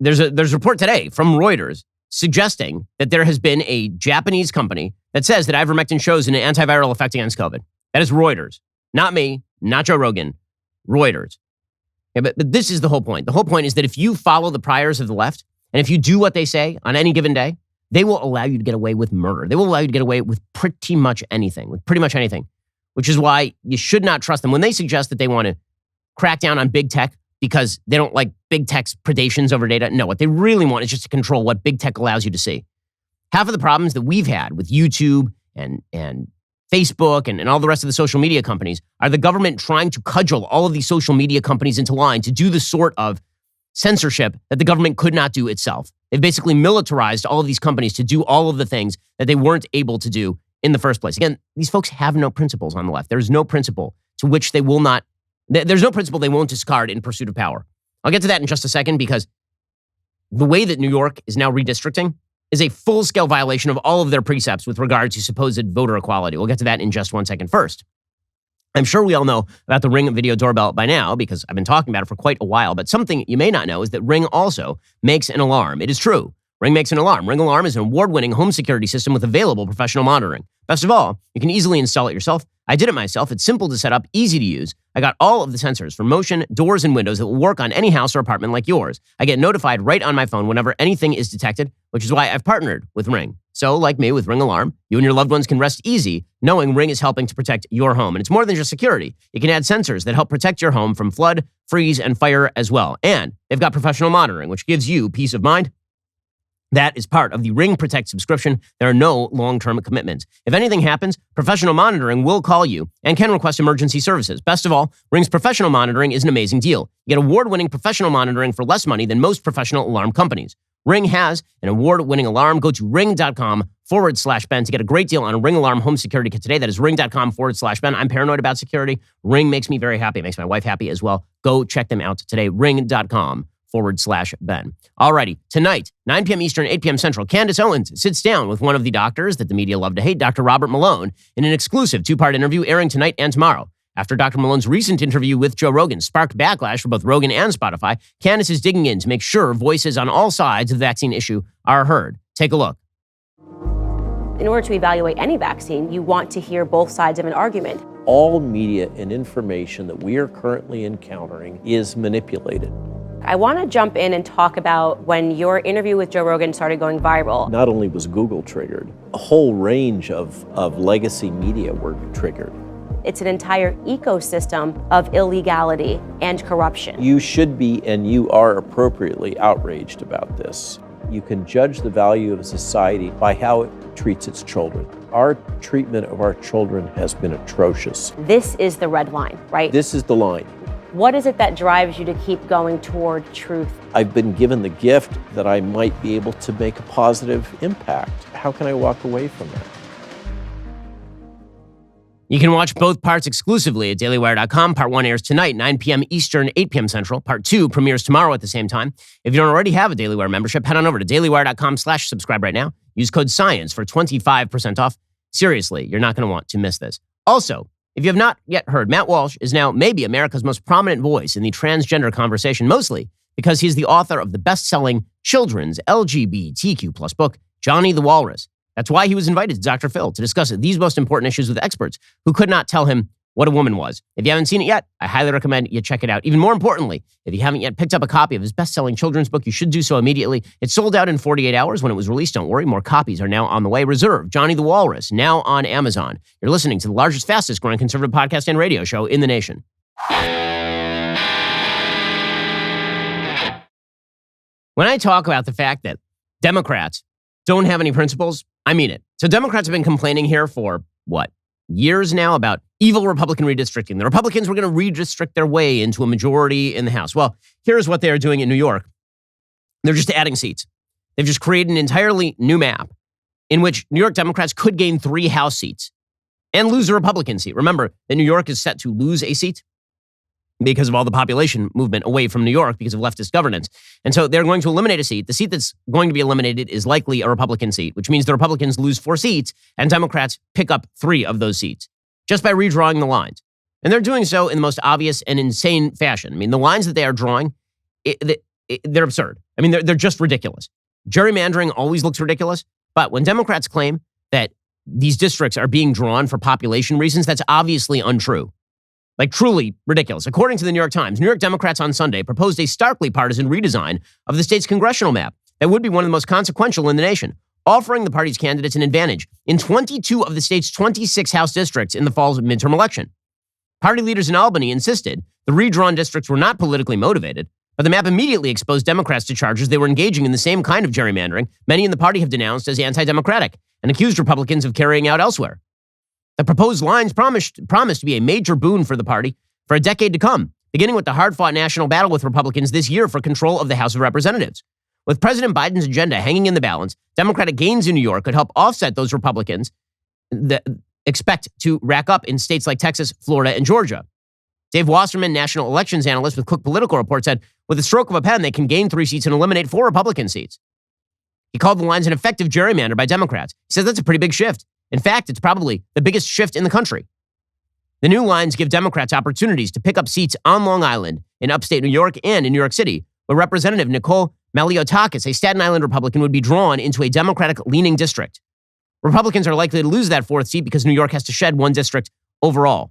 There's a report today from Reuters suggesting that there has been a Japanese company that says that ivermectin shows an antiviral effect against COVID. That is Reuters. Not me, not Joe Rogan, Reuters. Okay, but this is the whole point. The whole point is that if you follow the priors of the left, and if you do what they say on any given day, they will allow you to get away with murder. They will allow you to get away with pretty much anything, which is why you should not trust them. When they suggest that they want to crack down on big tech because they don't like big tech's predations over data, no, what they really want is just to control what big tech allows you to see. Half of the problems that we've had with YouTube and Facebook and all the rest of the social media companies are the government trying to cudgel all of these social media companies into line to do the sort of censorship that the government could not do itself. They've basically militarized all of these companies to do all of the things that they weren't able to do in the first place. Again, these folks have no principles on the left. There's no principle to which they will not, there's no principle they won't discard in pursuit of power. I'll get to that in just a second because the way that New York is now redistricting is a full-scale violation of all of their precepts with regard to supposed voter equality. We'll get to that in just 1 second. First, I'm sure we all know about the Ring video doorbell by now because I've been talking about it for quite a while, but something you may not know is that Ring also makes an alarm. It is true. Ring makes an alarm. Ring Alarm is an award-winning home security system with available professional monitoring. Best of all, you can easily install it yourself. I did it myself. It's simple to set up, easy to use. I got all of the sensors for motion, doors, and windows that will work on any house or apartment like yours. I get notified right on my phone whenever anything is detected, which is why I've partnered with Ring. So, like me with Ring Alarm, you and your loved ones can rest easy knowing Ring is helping to protect your home. And it's more than just security. You can add sensors that help protect your home from flood, freeze, and fire as well. And they've got professional monitoring, which gives you peace of mind. That is part of the Ring Protect subscription. There are no long-term commitments. If anything happens, professional monitoring will call you and can request emergency services. Best of all, Ring's professional monitoring is an amazing deal. You get award-winning professional monitoring for less money than most professional alarm companies. Ring has an award-winning alarm. Go to ring.com/Ben to get a great deal on a Ring Alarm home security kit today. That is ring.com/Ben. I'm paranoid about security. Ring makes me very happy. It makes my wife happy as well. Go check them out today. ring.com/Ben. Alrighty, tonight, 9 p.m. Eastern, 8 p.m. Central, Candace Owens sits down with one of the doctors that the media love to hate, Dr. Robert Malone, in an exclusive 2-part interview airing tonight and tomorrow. After Dr. Malone's recent interview with Joe Rogan sparked backlash for both Rogan and Spotify, Candace is digging in to make sure voices on all sides of the vaccine issue are heard. Take a look. In order to evaluate any vaccine, you want to hear both sides of an argument. All media and information that we are currently encountering is manipulated. I want to jump in and talk about when your interview with Joe Rogan started going viral. Not only was Google triggered, a whole range of legacy media were triggered. It's an entire ecosystem of illegality and corruption. You should be, and you are appropriately outraged about this. You can judge the value of a society by how it treats its children. Our treatment of our children has been atrocious. This is the red line, right? This is the line. What is it that drives you to keep going toward truth? I've been given the gift that I might be able to make a positive impact. How can I walk away from that? You can watch both parts exclusively at dailywire.com. Part 1 airs tonight, 9 p.m. Eastern, 8 p.m. Central. Part 2 premieres tomorrow at the same time. If you don't already have a Daily Wire membership, head on over to dailywire.com/subscribe right now. Use code SCIENCE for 25% off. Seriously, you're not going to want to miss this. Also, if you have not yet heard, Matt Walsh is now maybe America's most prominent voice in the transgender conversation, mostly because he's the author of the best-selling children's LGBTQ+ book, Johnny the Walrus. That's why he was invited to Dr. Phil to discuss these most important issues with experts who could not tell him what a woman was. If you haven't seen it yet, I highly recommend you check it out. Even more importantly, if you haven't yet picked up a copy of his best-selling children's book, you should do so immediately. It sold out in 48 hours when it was released. Don't worry, more copies are now on the way. Reserve Johnny the Walrus, now on Amazon. You're listening to the largest, fastest-growing conservative podcast and radio show in the nation. When I talk about the fact that Democrats don't have any principles, I mean it. So Democrats have been complaining here for, years now about evil Republican redistricting. The Republicans were going to redistrict their way into a majority in the House. Well, here's what they are doing in New York. They're just adding seats. They've just created an entirely new map in which New York Democrats could gain 3 House seats and lose a Republican seat. Remember that New York is set to lose a seat because of all the population movement away from New York because of leftist governance. And so they're going to eliminate a seat. The seat that's going to be eliminated is likely a Republican seat, which means the Republicans lose 4 seats and Democrats pick up 3 of those seats just by redrawing the lines. And they're doing so in the most obvious and insane fashion. I mean, the lines that they are drawing, they're absurd. I mean, they're just ridiculous. Gerrymandering always looks ridiculous, but when Democrats claim that these districts are being drawn for population reasons, that's obviously untrue. Like, truly ridiculous. According to the New York Times, New York Democrats on Sunday proposed a starkly partisan redesign of the state's congressional map that would be one of the most consequential in the nation, offering the party's candidates an advantage in 22 of the state's 26 House districts in the fall's midterm election. Party leaders in Albany insisted the redrawn districts were not politically motivated, but the map immediately exposed Democrats to charges they were engaging in the same kind of gerrymandering many in the party have denounced as anti-democratic and accused Republicans of carrying out elsewhere. The proposed lines promised to be a major boon for the party for a decade to come, beginning with the hard-fought national battle with Republicans this year for control of the House of Representatives. With President Biden's agenda hanging in the balance, Democratic gains in New York could help offset those Republicans that expect to rack up in states like Texas, Florida, and Georgia. Dave Wasserman, national elections analyst with Cook Political Report, said, with a stroke of a pen, they can gain 3 seats and eliminate 4 Republican seats. He called the lines an effective gerrymander by Democrats. He says that's a pretty big shift. In fact, it's probably the biggest shift in the country. The new lines give Democrats opportunities to pick up seats on Long Island, in upstate New York, and in New York City, where Representative Nicole Maliotakis, a Staten Island Republican, would be drawn into a Democratic-leaning district. Republicans are likely to lose that 4th seat because New York has to shed 1 district overall.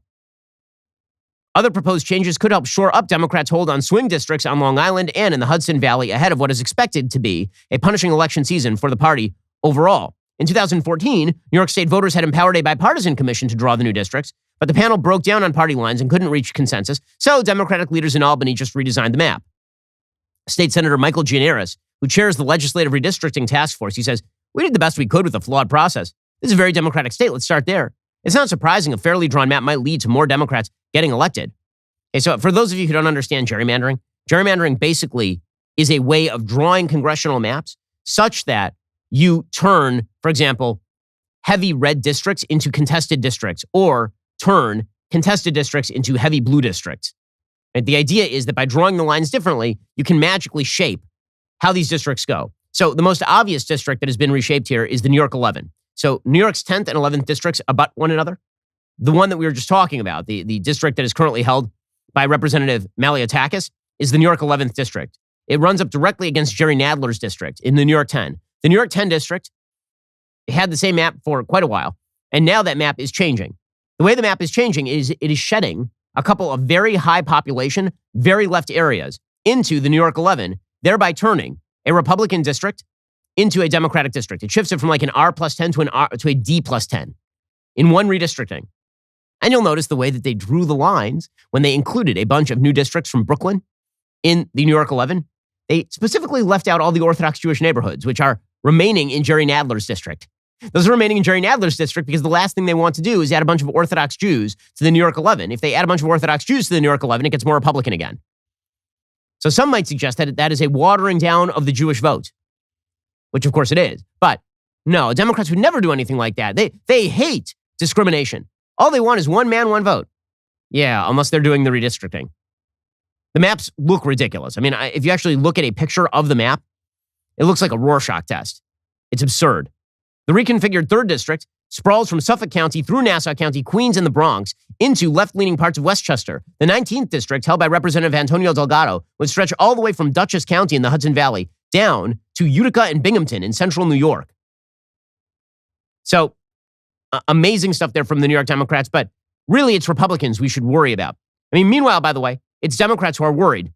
Other proposed changes could help shore up Democrats' hold on swing districts on Long Island and in the Hudson Valley ahead of what is expected to be a punishing election season for the party overall. In 2014, New York State voters had empowered a bipartisan commission to draw the new districts, but the panel broke down on party lines and couldn't reach consensus, so Democratic leaders in Albany just redesigned the map. State Senator Michael Gianaris, who chairs the legislative redistricting task force, he says, "We did the best we could with a flawed process. This is a very Democratic state. Let's start there. It's not surprising a fairly drawn map might lead to more Democrats getting elected." Okay, so for those of you who don't understand gerrymandering basically is a way of drawing congressional maps such that you turn, for example, heavy red districts into contested districts or turn contested districts into heavy blue districts. Right? The idea is that by drawing the lines differently, you can magically shape how these districts go. So the most obvious district that has been reshaped here is the New York 11. So New York's 10th and 11th districts abut one another. The one that we were just talking about, the district that is currently held by Representative Maliotakis, is the New York 11th district. It runs up directly against Jerry Nadler's district in the New York 10. The New York 10 district had the same map for quite a while, and now that map is changing. The way the map is changing is it is shedding a couple of very high population, very left areas into the New York 11, thereby turning a Republican district into a Democratic district. It shifts it from like an R plus 10 to a D plus 10 in one redistricting. And you'll notice the way that they drew the lines when they included a bunch of new districts from Brooklyn in the New York 11. They specifically left out all the Orthodox Jewish neighborhoods, which are remaining in Jerry Nadler's district. Those are remaining in Jerry Nadler's district because the last thing they want to do is add a bunch of Orthodox Jews to the New York 11. If they add a bunch of Orthodox Jews to the New York 11, it gets more Republican again. So some might suggest that that is a watering down of the Jewish vote, which of course it is. But no, Democrats would never do anything like that. They hate discrimination. All they want is one man, one vote. Yeah, unless they're doing the redistricting. The maps look ridiculous. I mean, if you actually look at a picture of the map, it looks like a Rorschach test. It's absurd. The reconfigured 3rd District sprawls from Suffolk County through Nassau County, Queens, and the Bronx into left-leaning parts of Westchester. The 19th District, held by Representative Antonio Delgado, would stretch all the way from Dutchess County in the Hudson Valley down to Utica and Binghamton in central New York. So, amazing stuff there from the New York Democrats, but really it's Republicans we should worry about. I mean, meanwhile, by the way, it's Democrats who are worried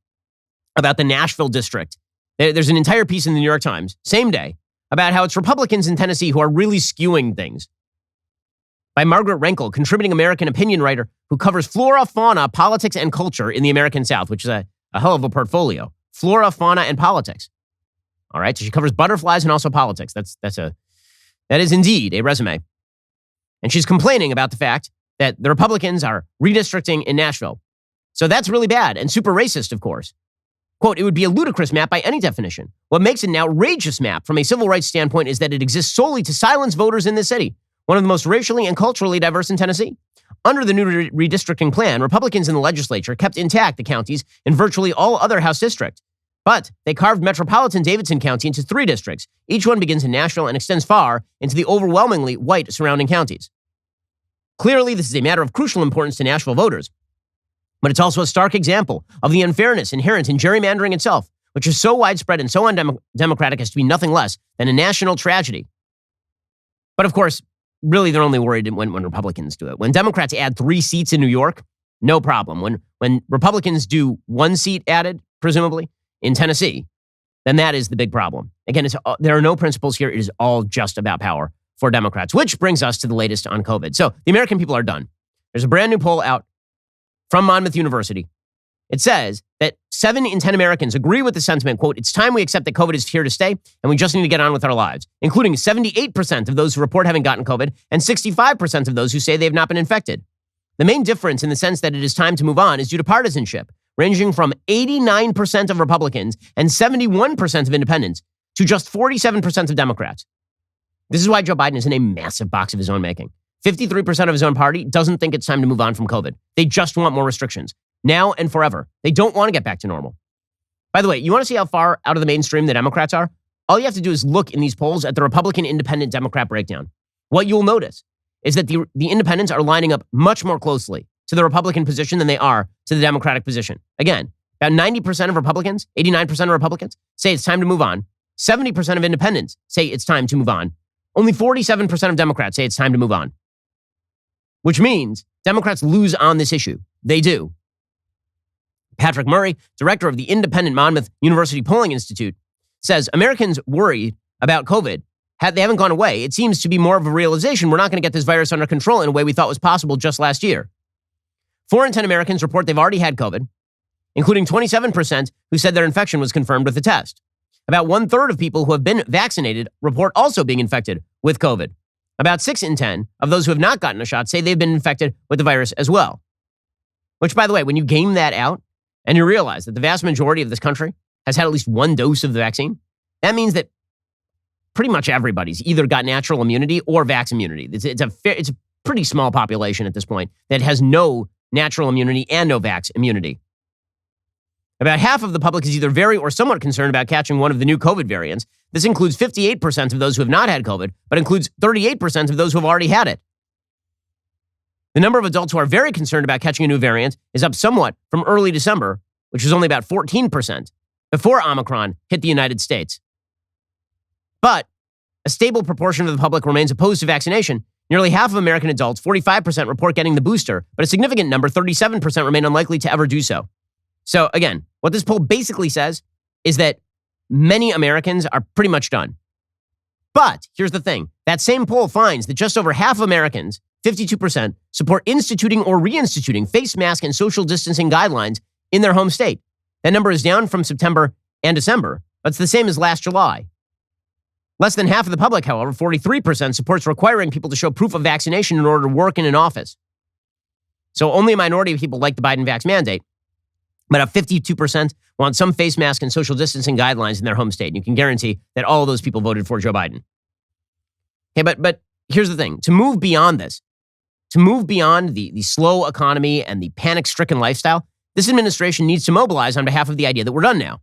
about the Nashville district. There's an entire piece in the New York Times, same day, about how it's Republicans in Tennessee who are really skewing things. By Margaret Renkel, contributing American opinion writer who covers flora, fauna, politics, and culture in the American South, which is a hell of a portfolio. Flora, fauna, and politics. All right, so she covers butterflies and also politics. That is indeed a resume. And she's complaining about the fact that the Republicans are redistricting in Nashville. So that's really bad and super racist, of course. Quote, it would be a ludicrous map by any definition. What makes it an outrageous map from a civil rights standpoint is that it exists solely to silence voters in this city, one of the most racially and culturally diverse in Tennessee. Under the new redistricting plan, Republicans in the legislature kept intact the counties in virtually all other House districts. But they carved metropolitan Davidson County into 3 districts. Each one begins in Nashville and extends far into the overwhelmingly white surrounding counties. Clearly, this is a matter of crucial importance to Nashville voters. But it's also a stark example of the unfairness inherent in gerrymandering itself, which is so widespread and so undemocratic as to be nothing less than a national tragedy. But of course, really they're only worried when Republicans do it. When Democrats add 3 seats in New York, no problem. When Republicans do 1 seat added, presumably, in Tennessee, then that is the big problem. Again, there are no principles here. It is all just about power for Democrats, which brings us to the latest on COVID. So the American people are done. There's a brand new poll out from Monmouth University. It says that 7 in 10 Americans agree with the sentiment, quote, it's time we accept that COVID is here to stay and we just need to get on with our lives, including 78% of those who report having gotten COVID and 65% of those who say they have not been infected. The main difference in the sense that it is time to move on is due to partisanship, ranging from 89% of Republicans and 71% of independents to just 47% of Democrats. This is why Joe Biden is in a massive box of his own making. 53% of his own party doesn't think it's time to move on from COVID. They just want more restrictions, now and forever. They don't want to get back to normal. By the way, you want to see how far out of the mainstream the Democrats are? All you have to do is look in these polls at the Republican Independent Democrat breakdown. What you'll notice is that the independents are lining up much more closely to the Republican position than they are to the Democratic position. Again, about 90% of Republicans, 89% of Republicans say it's time to move on. 70% of independents say it's time to move on. Only 47% of Democrats say it's time to move on. Which means Democrats lose on this issue. They do. Patrick Murray, director of the independent Monmouth University Polling Institute, says Americans worried about COVID, they haven't gone away. It seems to be more of a realization we're not going to get this virus under control in a way we thought was possible just last year. 4 in 10 Americans report they've already had COVID, including 27% who said their infection was confirmed with the test. About 1/3 of people who have been vaccinated report also being infected with COVID. About 6 in 10 of those who have not gotten a shot say they've been infected with the virus as well. Which, by the way, when you game that out and you realize that the vast majority of this country has had at least 1 dose of the vaccine, that means that pretty much everybody's either got natural immunity or vax immunity. It's a pretty small population at this point that has no natural immunity and no vax immunity. About half of the public is either very or somewhat concerned about catching one of the new COVID variants. This includes 58% of those who have not had COVID, but includes 38% of those who have already had it. The number of adults who are very concerned about catching a new variant is up somewhat from early December, which was only about 14%, before Omicron hit the United States. But a stable proportion of the public remains opposed to vaccination. Nearly half of American adults, 45%, report getting the booster, but a significant number, 37%, remain unlikely to ever do so. So again, what this poll basically says is that many Americans are pretty much done. But here's the thing. That same poll finds that just over half of Americans, 52%, support instituting or reinstituting face mask and social distancing guidelines in their home state. That number is down from September and December, but it's the same as last July. Less than half of the public, however, 43%, supports requiring people to show proof of vaccination in order to work in an office. So only a minority of people like the Biden vax mandate, but 52% want some face mask and social distancing guidelines in their home state. And you can guarantee that all of those people voted for Joe Biden. Okay, but here's the thing. To move beyond this, to move beyond the slow economy and the panic-stricken lifestyle, this administration needs to mobilize on behalf of the idea that we're done now.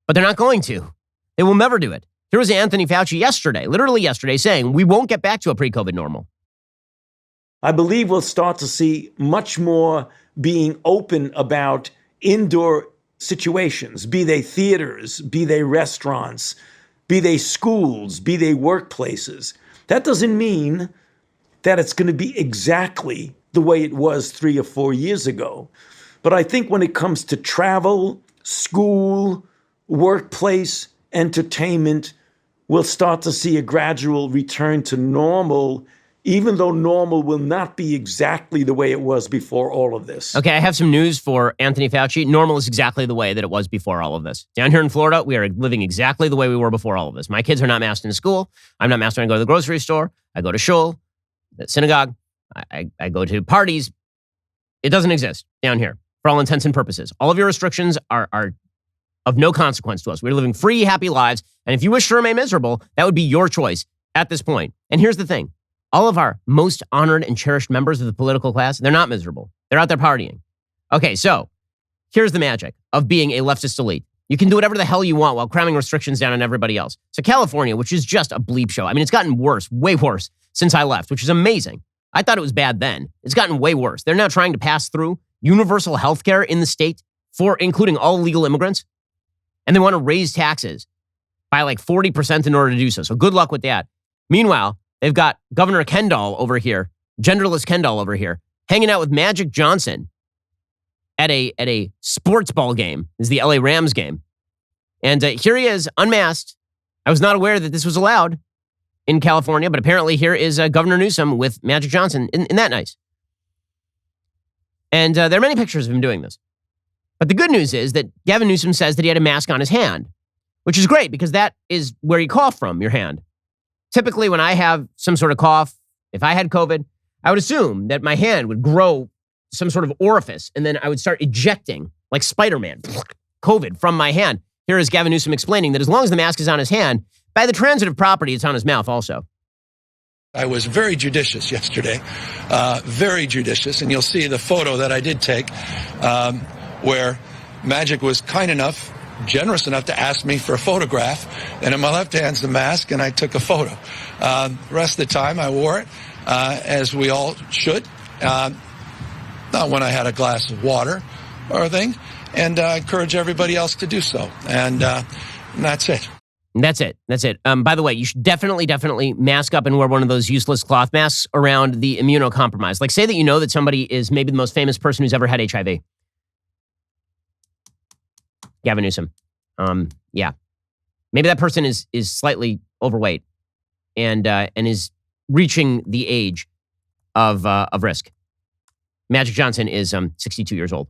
But they're not going to. They will never do it. Here was Anthony Fauci yesterday, literally yesterday, saying we won't get back to a pre-COVID normal. I believe we'll start to see much more being open about indoor situations, be they theaters, be they restaurants, be they schools, be they workplaces. That doesn't mean that it's going to be exactly the way it was 3 or 4 years ago. But I think when it comes to travel, school, workplace, entertainment, we'll start to see a gradual return to normal, even though normal will not be exactly the way it was before all of this. Okay, I have some news for Anthony Fauci. Normal is exactly the way that it was before all of this. Down here in Florida, we are living exactly the way we were before all of this. My kids are not masked in school. I'm not masked when I go to the grocery store. I go to shul, the synagogue. I go to parties. It doesn't exist down here for all intents and purposes. All of your restrictions are of no consequence to us. We're living free, happy lives. And if you wish to remain miserable, that would be your choice at this point. And here's the thing. All of our most honored and cherished members of the political class, they're not miserable. They're out there partying. Okay, so here's the magic of being a leftist elite. You can do whatever the hell you want while cramming restrictions down on everybody else. So California, which is just a bleep show. I mean, it's gotten worse, way worse since I left, which is amazing. I thought it was bad then. It's gotten way worse. They're now trying to pass through universal health care in the state for including all legal immigrants. And they want to raise taxes by like 40% in order to do so. So good luck with that. Meanwhile, they've got Governor Kendall over here, genderless Kendall over here, hanging out with Magic Johnson at a sports ball game. This is the LA Rams game. And here he is, unmasked. I was not aware that this was allowed in California, but apparently here is Governor Newsom with Magic Johnson. Isn't that nice? And there are many pictures of him doing this. But the good news is that Gavin Newsom says that he had a mask on his hand, which is great because that is where you cough from, your hand. Typically, when I have some sort of cough, if I had COVID, I would assume that my hand would grow some sort of orifice and then I would start ejecting, like Spider-Man, COVID from my hand. Here is Gavin Newsom explaining that as long as the mask is on his hand, by the transitive property, it's on his mouth also. I was very judicious yesterday, very judicious, and you'll see the photo that I did take where Magic was kind enough, generous enough to ask me for a photograph, and in my left hand's the mask, and I took a photo. The rest of the time I wore it, as we all should, not when I had a glass of water or a thing, and I encourage everybody else to do so, and that's it. That's it. That's it. By the way, you should definitely mask up and wear one of those useless cloth masks around the immunocompromised. Like say that you know that somebody is maybe the most famous person who's ever had HIV. Gavin Newsom. Yeah. Maybe that person is slightly overweight and is reaching the age of risk. Magic Johnson is 62 years old.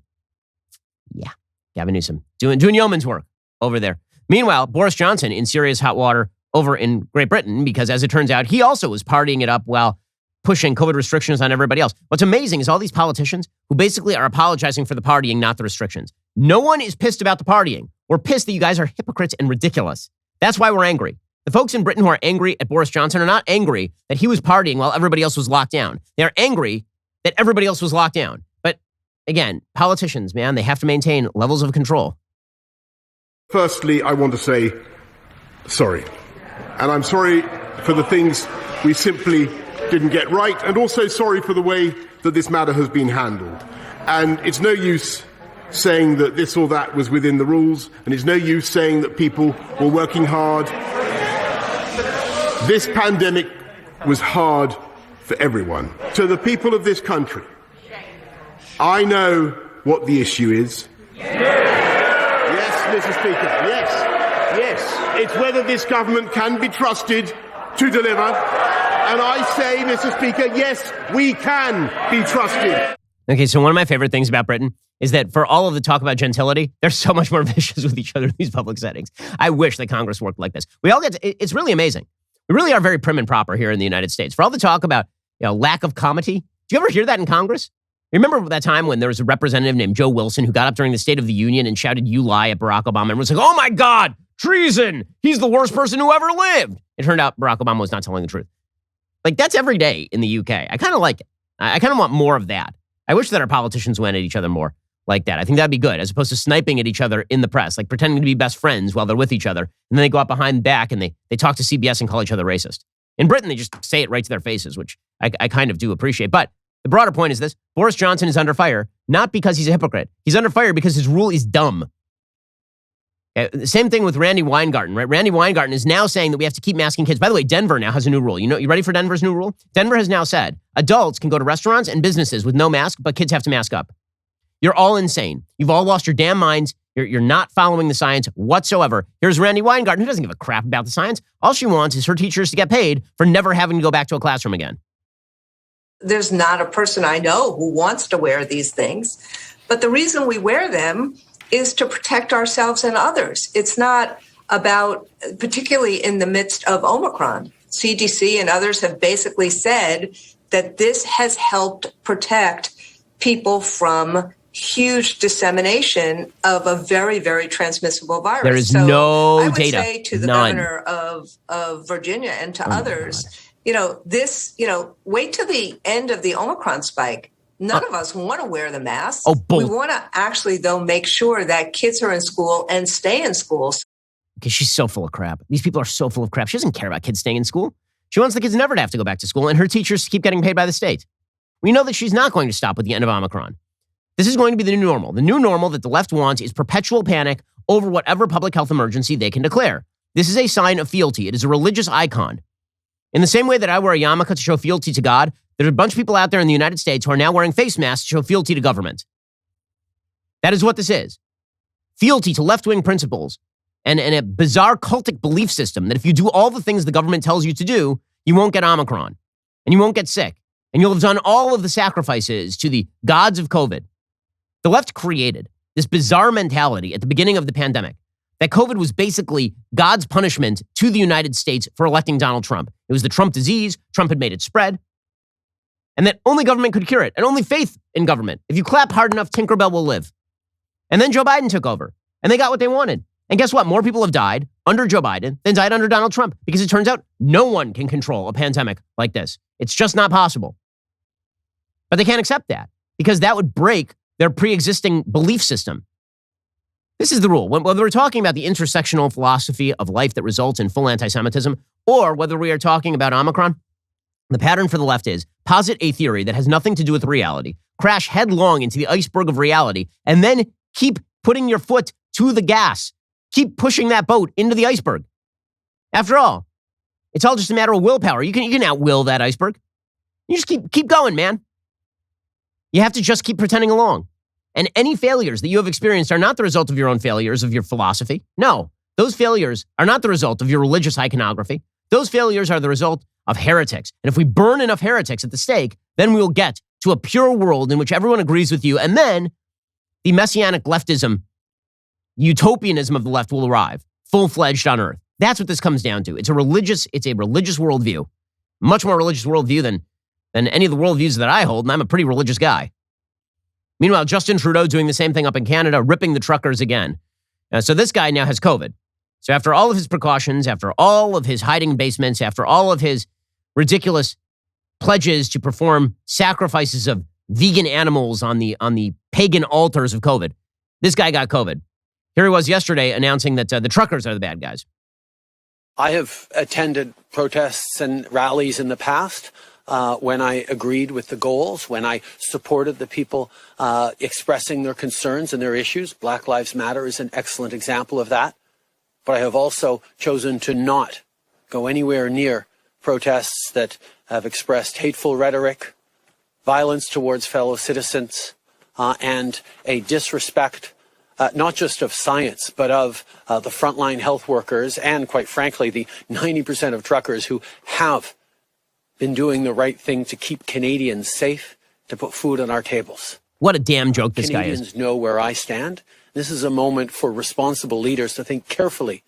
Yeah. Gavin Newsom doing yeoman's work over there. Meanwhile, Boris Johnson in serious hot water over in Great Britain because, as it turns out, he also was partying it up while pushing COVID restrictions on everybody else. What's amazing is all these politicians who basically are apologizing for the partying, not the restrictions. No one is pissed about the partying. We're pissed that you guys are hypocrites and ridiculous. That's why we're angry. The folks in Britain who are angry at Boris Johnson are not angry that he was partying while everybody else was locked down. They're angry that everybody else was locked down. But again, politicians, man, they have to maintain levels of control. Firstly, I want to say sorry. And I'm sorry for the things we simply didn't get right, and also sorry for the way that this matter has been handled. And it's no use saying that this or that was within the rules, and it's no use saying that people were working hard. This pandemic was hard for everyone. To the people of this country, I know what the issue is. Yes, Mr. Speaker, yes. It's whether this government can be trusted to deliver. And I say, Mr. Speaker, yes, we can be trusted. Okay, so one of my favorite things about Britain is that for all of the talk about gentility, they're so much more vicious with each other in these public settings. I wish that Congress worked like this. We all get to, it's really amazing. We really are very prim and proper here in the United States. For all the talk about lack of comity, do you ever hear that in Congress? Remember that time when there was a representative named Joe Wilson who got up during the State of the Union and shouted, "You lie" at Barack Obama, and was like, "Oh my God, treason! He's the worst person who ever lived." It turned out Barack Obama was not telling the truth. Like, that's every day in the UK. I kind of like it. I kind of want more of that. I wish that our politicians went at each other more like that. I think that'd be good, as opposed to sniping at each other in the press, like pretending to be best friends while they're with each other. And then they go out behind back and they talk to CBS and call each other racist. In Britain, they just say it right to their faces, which I kind of do appreciate. But the broader point is this: Boris Johnson is under fire, not because he's a hypocrite. He's under fire because his rule is dumb. Same thing with Randy Weingarten, right? Randy Weingarten is now saying that we have to keep masking kids. By the way, Denver now has a new rule. You ready for Denver's new rule? Denver has now said adults can go to restaurants and businesses with no mask, but kids have to mask up. You're all insane. You've all lost your damn minds. You're not following the science whatsoever. Here's Randy Weingarten, who doesn't give a crap about the science. All she wants is her teachers to get paid for never having to go back to a classroom again. There's not a person I know who wants to wear these things, but the reason we wear them is to protect ourselves and others. It's not about, particularly in the midst of Omicron, CDC and others have basically said that this has helped protect people from huge dissemination of a very, very transmissible virus. There is no data. I would say to the governor of Virginia and to others, wait till the end of the Omicron spike. None of us want to wear the mask. We want to actually, though, make sure that kids are in school and stay in school. Okay, she's so full of crap. These people are so full of crap. She doesn't care about kids staying in school. She wants the kids never to have to go back to school and her teachers to keep getting paid by the state. We know that she's not going to stop with the end of Omicron. This is going to be the new normal. The new normal that the left wants is perpetual panic over whatever public health emergency they can declare. This is a sign of fealty. It is a religious icon. In the same way that I wear a yarmulke to show fealty to God, there's a bunch of people out there in the United States who are now wearing face masks to show fealty to government. That is what this is. Fealty to left-wing principles and a bizarre cultic belief system that if you do all the things the government tells you to do, you won't get Omicron and you won't get sick and you'll have done all of the sacrifices to the gods of COVID. The left created this bizarre mentality at the beginning of the pandemic that COVID was basically God's punishment to the United States for electing Donald Trump. It was the Trump disease. Trump had made it spread. And that only government could cure it, and only faith in government. If you clap hard enough, Tinkerbell will live. And then Joe Biden took over, and they got what they wanted. And guess what? More people have died under Joe Biden than died under Donald Trump, because it turns out no one can control a pandemic like this. It's just not possible. But they can't accept that, because that would break their pre-existing belief system. This is the rule. Whether we're talking about the intersectional philosophy of life that results in full anti-Semitism, or whether we are talking about Omicron, the pattern for the left is posit a theory that has nothing to do with reality, crash headlong into the iceberg of reality, and then keep putting your foot to the gas. Keep pushing that boat into the iceberg. After all, it's all just a matter of willpower. You can outwill that iceberg. You just keep going, man. You have to just keep pretending along. And any failures that you have experienced are not the result of your own failures of your philosophy. No, those failures are not the result of your religious iconography. Those failures are the result of heretics. And if we burn enough heretics at the stake, then we will get to a pure world in which everyone agrees with you. And then the messianic leftism, utopianism of the left will arrive, full-fledged on earth. That's what this comes down to. It's a religious worldview. Much more religious worldview than any of the worldviews that I hold, and I'm a pretty religious guy. Meanwhile, Justin Trudeau doing the same thing up in Canada, ripping the truckers again. So this guy now has COVID. So after all of his precautions, after all of his hiding basements, after all of his ridiculous pledges to perform sacrifices of vegan animals on the pagan altars of COVID, this guy got COVID. Here he was yesterday announcing that the truckers are the bad guys. I have attended protests and rallies in the past when I agreed with the goals, when I supported the people expressing their concerns and their issues. Black Lives Matter is an excellent example of that. But I have also chosen to not go anywhere near protests that have expressed hateful rhetoric, violence towards fellow citizens, and a disrespect not just of science, but of the frontline health workers and, quite frankly, the 90% of truckers who have been doing the right thing to keep Canadians safe, to put food on our tables. What a damn joke this guy is. Canadians know where I stand. This is a moment for responsible leaders to think carefully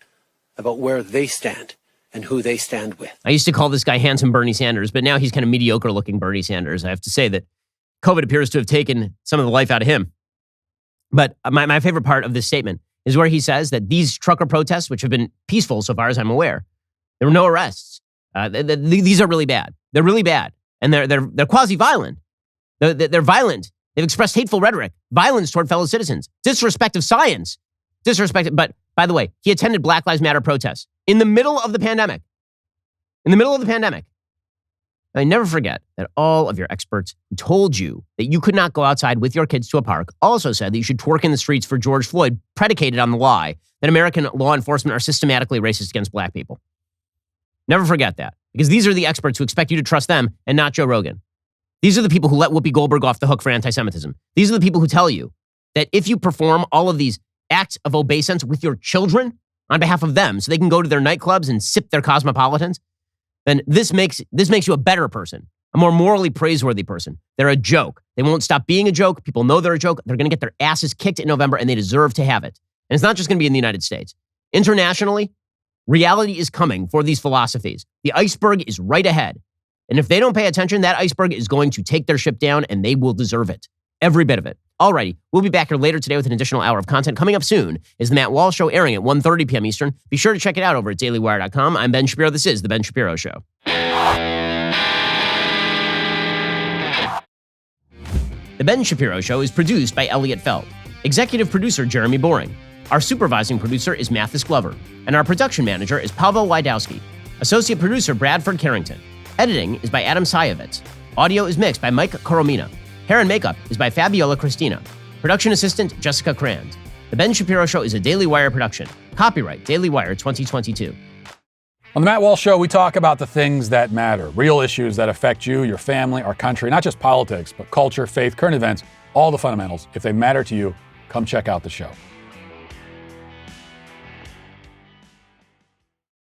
about where they stand and who they stand with. I used to call this guy handsome Bernie Sanders, but now he's kind of mediocre looking Bernie Sanders. I have to say that COVID appears to have taken some of the life out of him. But my favorite part of this statement is where he says that these trucker protests, which have been peaceful so far as I'm aware, there were no arrests. These are really bad. They're really bad. And they're quasi-violent. They're violent. They've expressed hateful rhetoric, violence toward fellow citizens, disrespect of science, But by the way, he attended Black Lives Matter protests in the middle of the pandemic. I never forget that all of your experts who told you that you could not go outside with your kids to a park also said that you should twerk in the streets for George Floyd, predicated on the lie that American law enforcement are systematically racist against black people. Never forget that, because these are the experts who expect you to trust them and not Joe Rogan. These are the people who let Whoopi Goldberg off the hook for anti-Semitism. These are the people who tell you that if you perform all of these acts of obeisance with your children on behalf of them so they can go to their nightclubs and sip their cosmopolitans, then this makes you a better person, a more morally praiseworthy person. They're a joke. They won't stop being a joke. People know they're a joke. They're going to get their asses kicked in November, and they deserve to have it. And it's not just going to be in the United States. Internationally, reality is coming for these philosophies. The iceberg is right ahead. And if they don't pay attention, that iceberg is going to take their ship down, and they will deserve it. Every bit of it. Alrighty, we'll be back here later today with an additional hour of content. Coming up soon is the Matt Walsh Show, airing at 1:30 p.m. Eastern. Be sure to check it out over at dailywire.com. I'm Ben Shapiro. This is The Ben Shapiro Show. The Ben Shapiro Show is produced by Elliot Feld. Executive producer Jeremy Boring. Our supervising producer is Mathis Glover. And our production manager is Pavel Wydowski. Associate producer Bradford Carrington. Editing is by Adam Sayevitz. Audio is mixed by Mike Coromina. Hair and makeup is by Fabiola Cristina. Production assistant, Jessica Crand. The Ben Shapiro Show is a Daily Wire production. Copyright Daily Wire 2022. On the Matt Walsh Show, we talk about the things that matter, real issues that affect you, your family, our country, not just politics, but culture, faith, current events, all the fundamentals. If they matter to you, come check out the show.